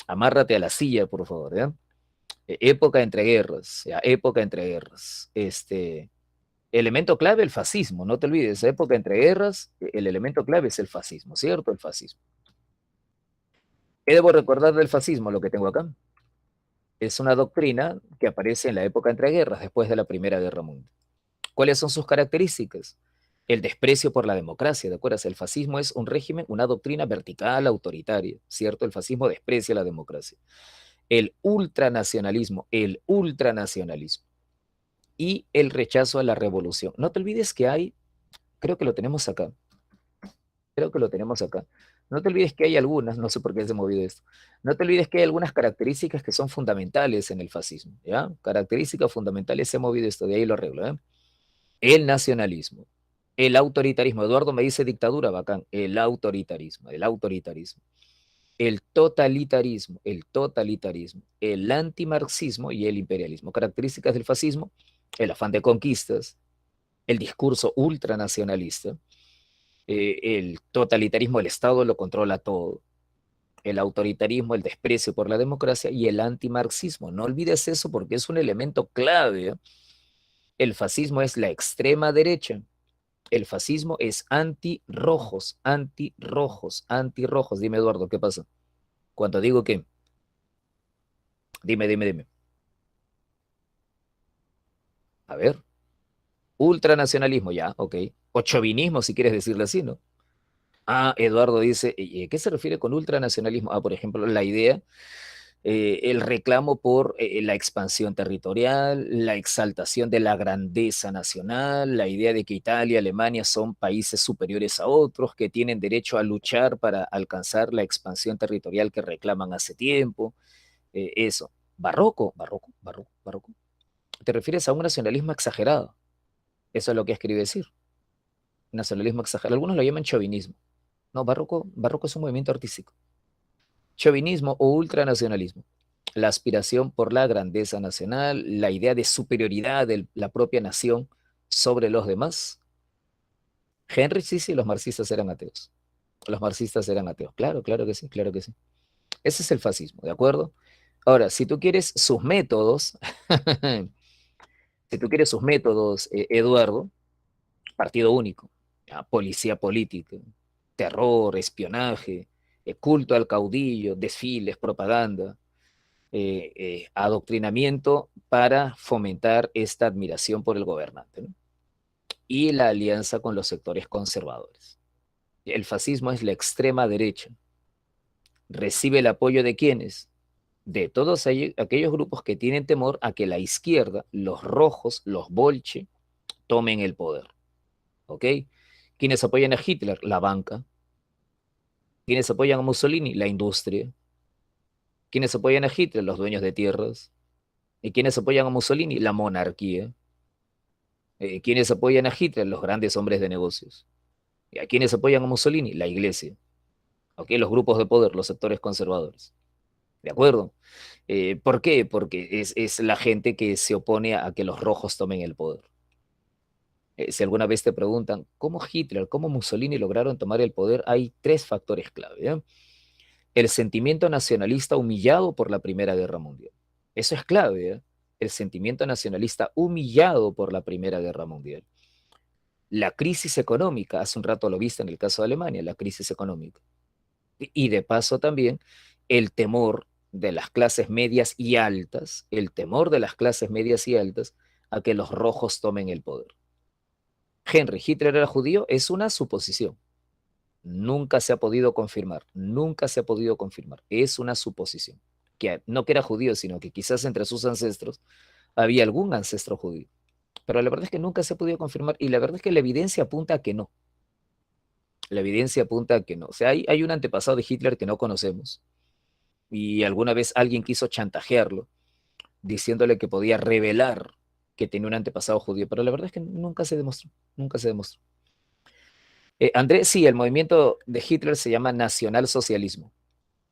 Amárrate a la silla, por favor, ¿ya? Época de entreguerras, ya, época de entreguerras. Elemento clave, el fascismo, no te olvides, época de entreguerras, el elemento clave es el fascismo, ¿cierto? El fascismo. ¿Qué debo recordar del fascismo? Lo que tengo acá. Es una doctrina que aparece en la época de entreguerras, después de la Primera Guerra Mundial. ¿Cuáles son sus características? El desprecio por la democracia, ¿de acuerdo? El fascismo es un régimen, una doctrina vertical, autoritaria, ¿cierto? El fascismo desprecia la democracia. El ultranacionalismo y el rechazo a la revolución. No te olvides que hay, creo que lo tenemos acá, creo que lo tenemos acá. No te olvides que hay algunas, no sé por qué se ha movido esto, no te olvides que hay algunas características que son fundamentales en el fascismo, ¿ya? Características fundamentales, se ha movido esto, de ahí lo arreglo, ¿eh? El nacionalismo. El autoritarismo. Eduardo me dice dictadura, bacán. El autoritarismo, el autoritarismo. El totalitarismo, el antimarxismo y el imperialismo. Características del fascismo: el afán de conquistas, el discurso ultranacionalista, el totalitarismo, el Estado lo controla todo, el autoritarismo, el desprecio por la democracia y el antimarxismo. No olvides eso porque es un elemento clave, ¿eh? El fascismo es la extrema derecha. El fascismo es antirrojos, antirrojos, antirrojos. Dime, Eduardo, ¿qué pasa? Cuando digo que, dime. A ver, ultranacionalismo, ya, ok. O chauvinismo, si quieres decirlo así, ¿no? Ah, Eduardo dice, ¿y a qué se refiere con ultranacionalismo? Ah, por ejemplo, la idea, el reclamo por la expansión territorial, la exaltación de la grandeza nacional, la idea de que Italia, Alemania son países superiores a otros, que tienen derecho a luchar para alcanzar la expansión territorial que reclaman hace tiempo, eso. Barroco. ¿Te refieres a un nacionalismo exagerado? Eso es lo que escribe decir. Nacionalismo exagerado. Algunos lo llaman chauvinismo. No, barroco es un movimiento artístico. Chauvinismo o ultranacionalismo. La aspiración por la grandeza nacional, la idea de superioridad de la propia nación sobre los demás. Henry, sí, sí, los marxistas eran ateos. Los marxistas eran ateos. Claro, claro que sí, claro que sí. Ese es el fascismo, ¿de acuerdo? Ahora, si tú quieres sus métodos, si tú quieres sus métodos, Eduardo, partido único, ¿ya? Policía política, terror, espionaje, culto al caudillo, desfiles, propaganda, adoctrinamiento para fomentar esta admiración por el gobernante, ¿no? Y la alianza con los sectores conservadores. El fascismo es la extrema derecha. ¿Recibe el apoyo de quiénes? De todos aquellos grupos que tienen temor a que la izquierda, los rojos, los bolche, tomen el poder. ¿Ok? ¿Quiénes apoyan a Hitler? La banca. ¿Quiénes apoyan a Mussolini? La industria. ¿Quiénes apoyan a Hitler? Los dueños de tierras. ¿Y quiénes apoyan a Mussolini? La monarquía. ¿Quiénes apoyan a Hitler? Los grandes hombres de negocios. ¿Y a quiénes apoyan a Mussolini? La iglesia. ¿Ok? Los grupos de poder, los sectores conservadores. ¿De acuerdo? ¿Por qué? Porque es la gente que se opone a que los rojos tomen el poder. Si alguna vez te preguntan cómo Hitler, cómo Mussolini lograron tomar el poder, hay tres factores clave, ¿eh? El sentimiento nacionalista humillado por la Primera Guerra Mundial. Eso es clave, ¿eh? El sentimiento nacionalista humillado por la Primera Guerra Mundial. La crisis económica, hace un rato lo viste en el caso de Alemania, la crisis económica. Y de paso también el temor de las clases medias y altas, el temor de las clases medias y altas a que los rojos tomen el poder. Henry Hitler era judío es una suposición. Nunca se ha podido confirmar, nunca se ha podido confirmar. Es una suposición. Que no que era judío, sino que quizás entre sus ancestros había algún ancestro judío. Pero la verdad es que nunca se ha podido confirmar y la verdad es que la evidencia apunta a que no. La evidencia apunta a que no. O sea, hay un antepasado de Hitler que no conocemos y alguna vez alguien quiso chantajearlo diciéndole que podía revelar que tenía un antepasado judío, pero la verdad es que nunca se demostró, nunca se demostró. Andrés, sí, el movimiento de Hitler se llama nacionalsocialismo.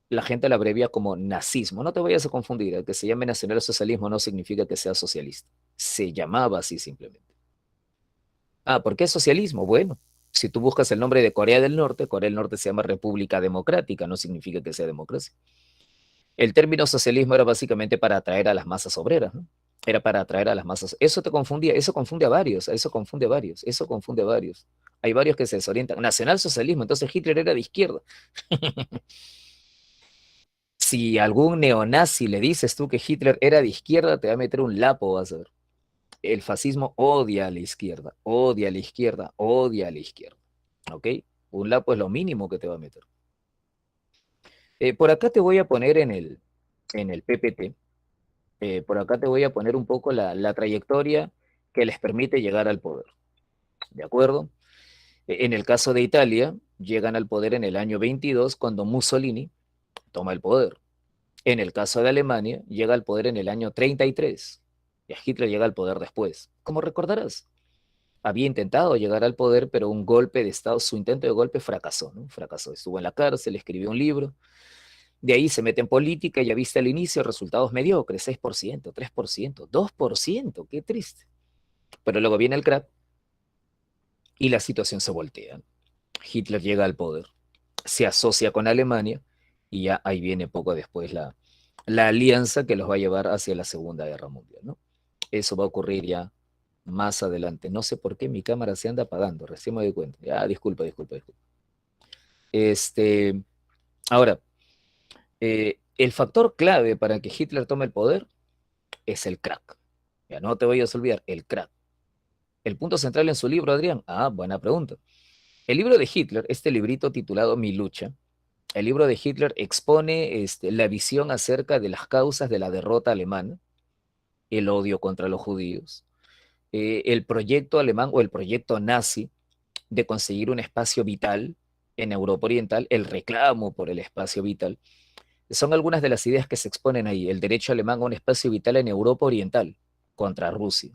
La gente la abrevia como nazismo. No te vayas a confundir, el que se llame nacionalsocialismo no significa que sea socialista. Se llamaba así simplemente. Ah, ¿por qué socialismo? Bueno, si tú buscas el nombre de Corea del Norte se llama República Democrática, no significa que sea democracia. El término socialismo era básicamente para atraer a las masas obreras, ¿no? Era para atraer a las masas. Eso te confundía, eso confunde a varios, eso confunde a varios, eso confunde a varios. Hay varios que se desorientan. Nacionalsocialismo, entonces Hitler era de izquierda. Si algún neonazi le dices tú que Hitler era de izquierda, te va a meter un lapo, vas a ver. El fascismo odia a la izquierda, odia a la izquierda, odia a la izquierda. ¿Ok? Un lapo es lo mínimo que te va a meter. Por acá te voy a poner en el PPT, por acá te voy a poner un poco la trayectoria que les permite llegar al poder. ¿De acuerdo? En el caso de Italia, llegan al poder en el año 22 cuando Mussolini toma el poder. En el caso de Alemania, llega al poder en el año 33 y a Hitler llega al poder después. Como recordarás, había intentado llegar al poder, pero un golpe de Estado, su intento de golpe fracasó, ¿no? Fracasó. Estuvo en la cárcel, escribió un libro, de ahí se mete en política, ya viste al inicio resultados mediocres, 6%, 3%, 2%, qué triste. Pero luego viene el crack y la situación se voltea. Hitler llega al poder, se asocia con Alemania y ya ahí viene poco después la alianza que los va a llevar hacia la Segunda Guerra Mundial, ¿no? Eso va a ocurrir ya más adelante. No sé por qué mi cámara se anda apagando, recién me doy cuenta. Ya, disculpa, disculpa, disculpa. Este, ahora, el factor clave para que Hitler tome el poder es el crack. Ya no te vayas a olvidar, el crack. El punto central en su libro, Adrián. Ah, buena pregunta. El libro de Hitler, este librito titulado Mi lucha, el libro de Hitler expone la visión acerca de las causas de la derrota alemana, el odio contra los judíos, el proyecto alemán o el proyecto nazi de conseguir un espacio vital en Europa Oriental, el reclamo por el espacio vital. Son algunas de las ideas que se exponen ahí. El derecho alemán a un espacio vital en Europa Oriental contra Rusia.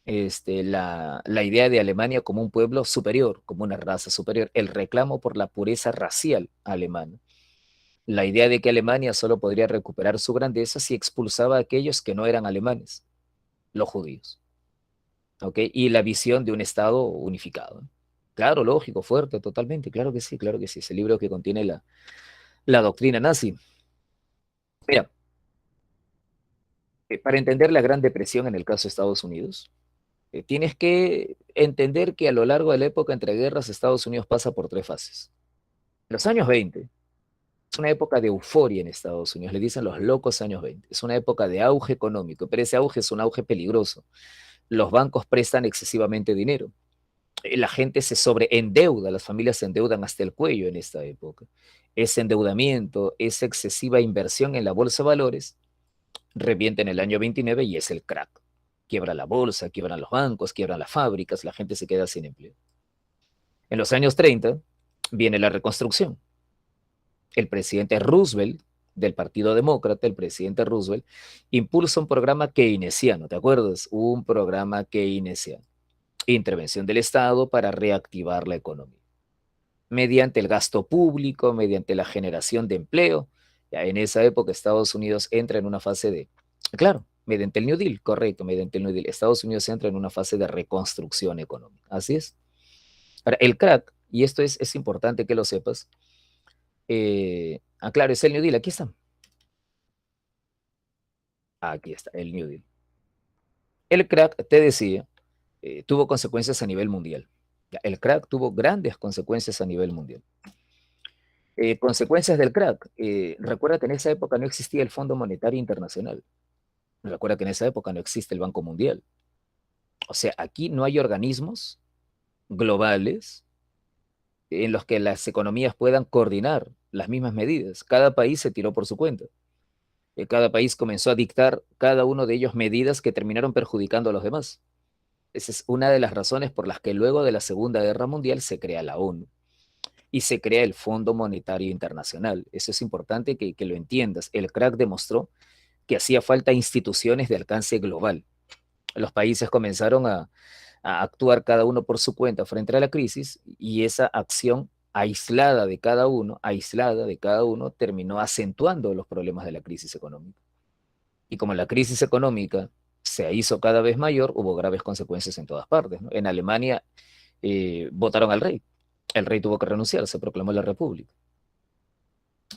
La idea de Alemania como un pueblo superior, como una raza superior, el reclamo por la pureza racial alemana, la idea de que Alemania solo podría recuperar su grandeza si expulsaba a aquellos que no eran alemanes, los judíos, ¿ok? Y la visión de un Estado unificado. Claro, lógico, fuerte, totalmente, claro que sí, ese libro que contiene la doctrina nazi. Mira, para entender la Gran Depresión en el caso de Estados Unidos, tienes que entender que a lo largo de la época entre guerras, Estados Unidos pasa por tres fases. Los años 20 es una época de euforia en Estados Unidos, le dicen los locos años 20. Es una época de auge económico, pero ese auge es un auge peligroso. Los bancos prestan excesivamente dinero. La gente se sobreendeuda, las familias se endeudan hasta el cuello en esta época. Ese endeudamiento, esa excesiva inversión en la bolsa de valores, revienta en el año 29 y es el crack. Quiebra la bolsa, quiebran los bancos, quiebran las fábricas, la gente se queda sin empleo. En los años 30 viene la reconstrucción. El presidente Roosevelt, del Partido Demócrata, el presidente Roosevelt, impulsa un programa keynesiano, ¿te acuerdas? Un programa keynesiano. Intervención del Estado para reactivar la economía. Mediante el gasto público, mediante la generación de empleo. Ya en esa época Estados Unidos entra en una fase de, claro, mediante el New Deal, correcto, mediante el New Deal, Estados Unidos entra en una fase de reconstrucción económica. Así es. Ahora, el crack, y esto es importante que lo sepas, claro, es el New Deal, aquí está. Aquí está, el New Deal. El crack, te decía, tuvo consecuencias a nivel mundial. El crack tuvo grandes consecuencias a nivel mundial. Consecuencias del crack. Recuerda que en esa época no existía el Fondo Monetario Internacional. Recuerda que en esa época no existe el Banco Mundial. O sea, aquí no hay organismos globales en los que las economías puedan coordinar las mismas medidas. Cada país se tiró por su cuenta. Cada país comenzó a dictar cada uno de ellos medidas que terminaron perjudicando a los demás. Esa es una de las razones por las que luego de la Segunda Guerra Mundial se crea la ONU y se crea el Fondo Monetario Internacional. Eso es importante que lo entiendas. El crack demostró que hacía falta instituciones de alcance global. Los países comenzaron a actuar cada uno por su cuenta frente a la crisis y esa acción aislada de cada uno, terminó acentuando los problemas de la crisis económica. Y como la crisis económica se hizo cada vez mayor, hubo graves consecuencias en todas partes, ¿no? En Alemania votaron al rey. El rey tuvo que renunciar, se proclamó la república.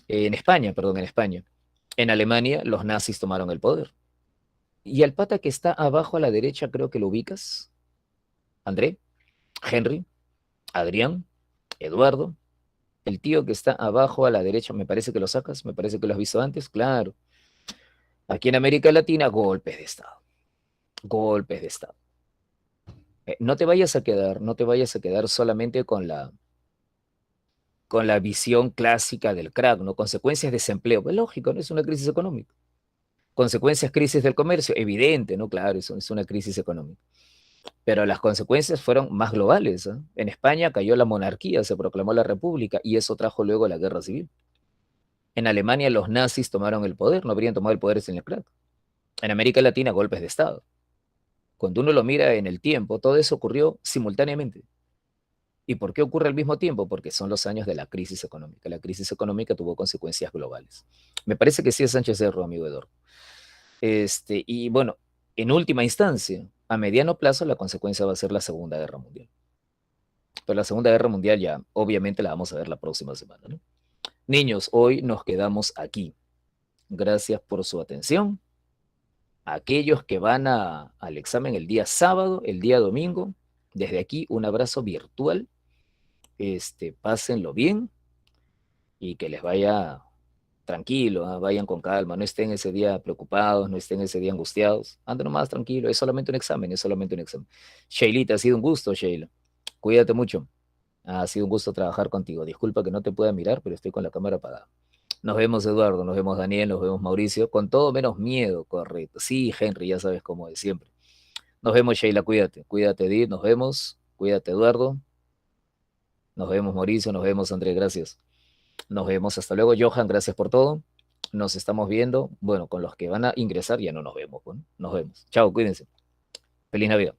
En España, perdón, en España. En Alemania los nazis tomaron el poder. Y al pata que está abajo a la derecha, creo que lo ubicas. André, Henry, Adrián, Eduardo. El tío que está abajo a la derecha, me parece que lo sacas, me parece que lo has visto antes, claro. Aquí en América Latina, golpes de Estado. Golpes de Estado. No te vayas a quedar, no te vayas a quedar solamente con la visión clásica del crack, ¿no? Consecuencias de desempleo. Pues lógico, ¿no? Es una crisis económica. Consecuencias, crisis del comercio, evidente, ¿no? Claro, eso es una crisis económica. Pero las consecuencias fueron más globales, ¿eh? En España cayó la monarquía, se proclamó la república y eso trajo luego la guerra civil. En Alemania los nazis tomaron el poder, no habrían tomado el poder sin el crack. En América Latina, golpes de Estado. Cuando uno lo mira en el tiempo, todo eso ocurrió simultáneamente. ¿Y por qué ocurre al mismo tiempo? Porque son los años de la crisis económica. La crisis económica tuvo consecuencias globales. Me parece que sí es Sánchez Cerro, amigo Eduardo. Y bueno, en última instancia, a mediano plazo, la consecuencia va a ser la Segunda Guerra Mundial. Pero la Segunda Guerra Mundial ya, obviamente, la vamos a ver la próxima semana, ¿no? Niños, hoy nos quedamos aquí. Gracias por su atención. Aquellos que van al examen el día sábado, el día domingo, desde aquí un abrazo virtual. Pásenlo bien y que les vaya tranquilo, vayan con calma, no estén ese día preocupados, no estén ese día angustiados, anden nomás tranquilo, es solamente un examen, es solamente un examen. Sheilita, ha sido un gusto, Sheila. Cuídate mucho. Ha sido un gusto trabajar contigo. Disculpa que no te pueda mirar, pero estoy con la cámara apagada. Nos vemos, Eduardo, nos vemos, Daniel, nos vemos, Mauricio, con todo menos miedo, correcto. Sí, Henry, ya sabes cómo es siempre. Nos vemos, Sheila, cuídate. Cuídate, Edith, nos vemos. Cuídate, Eduardo. Nos vemos, Mauricio, nos vemos, Andrés, gracias. Nos vemos, hasta luego, Johan, gracias por todo. Nos estamos viendo. Bueno, con los que van a ingresar ya no nos vemos. Bueno, nos vemos. Chao, cuídense. Feliz Navidad.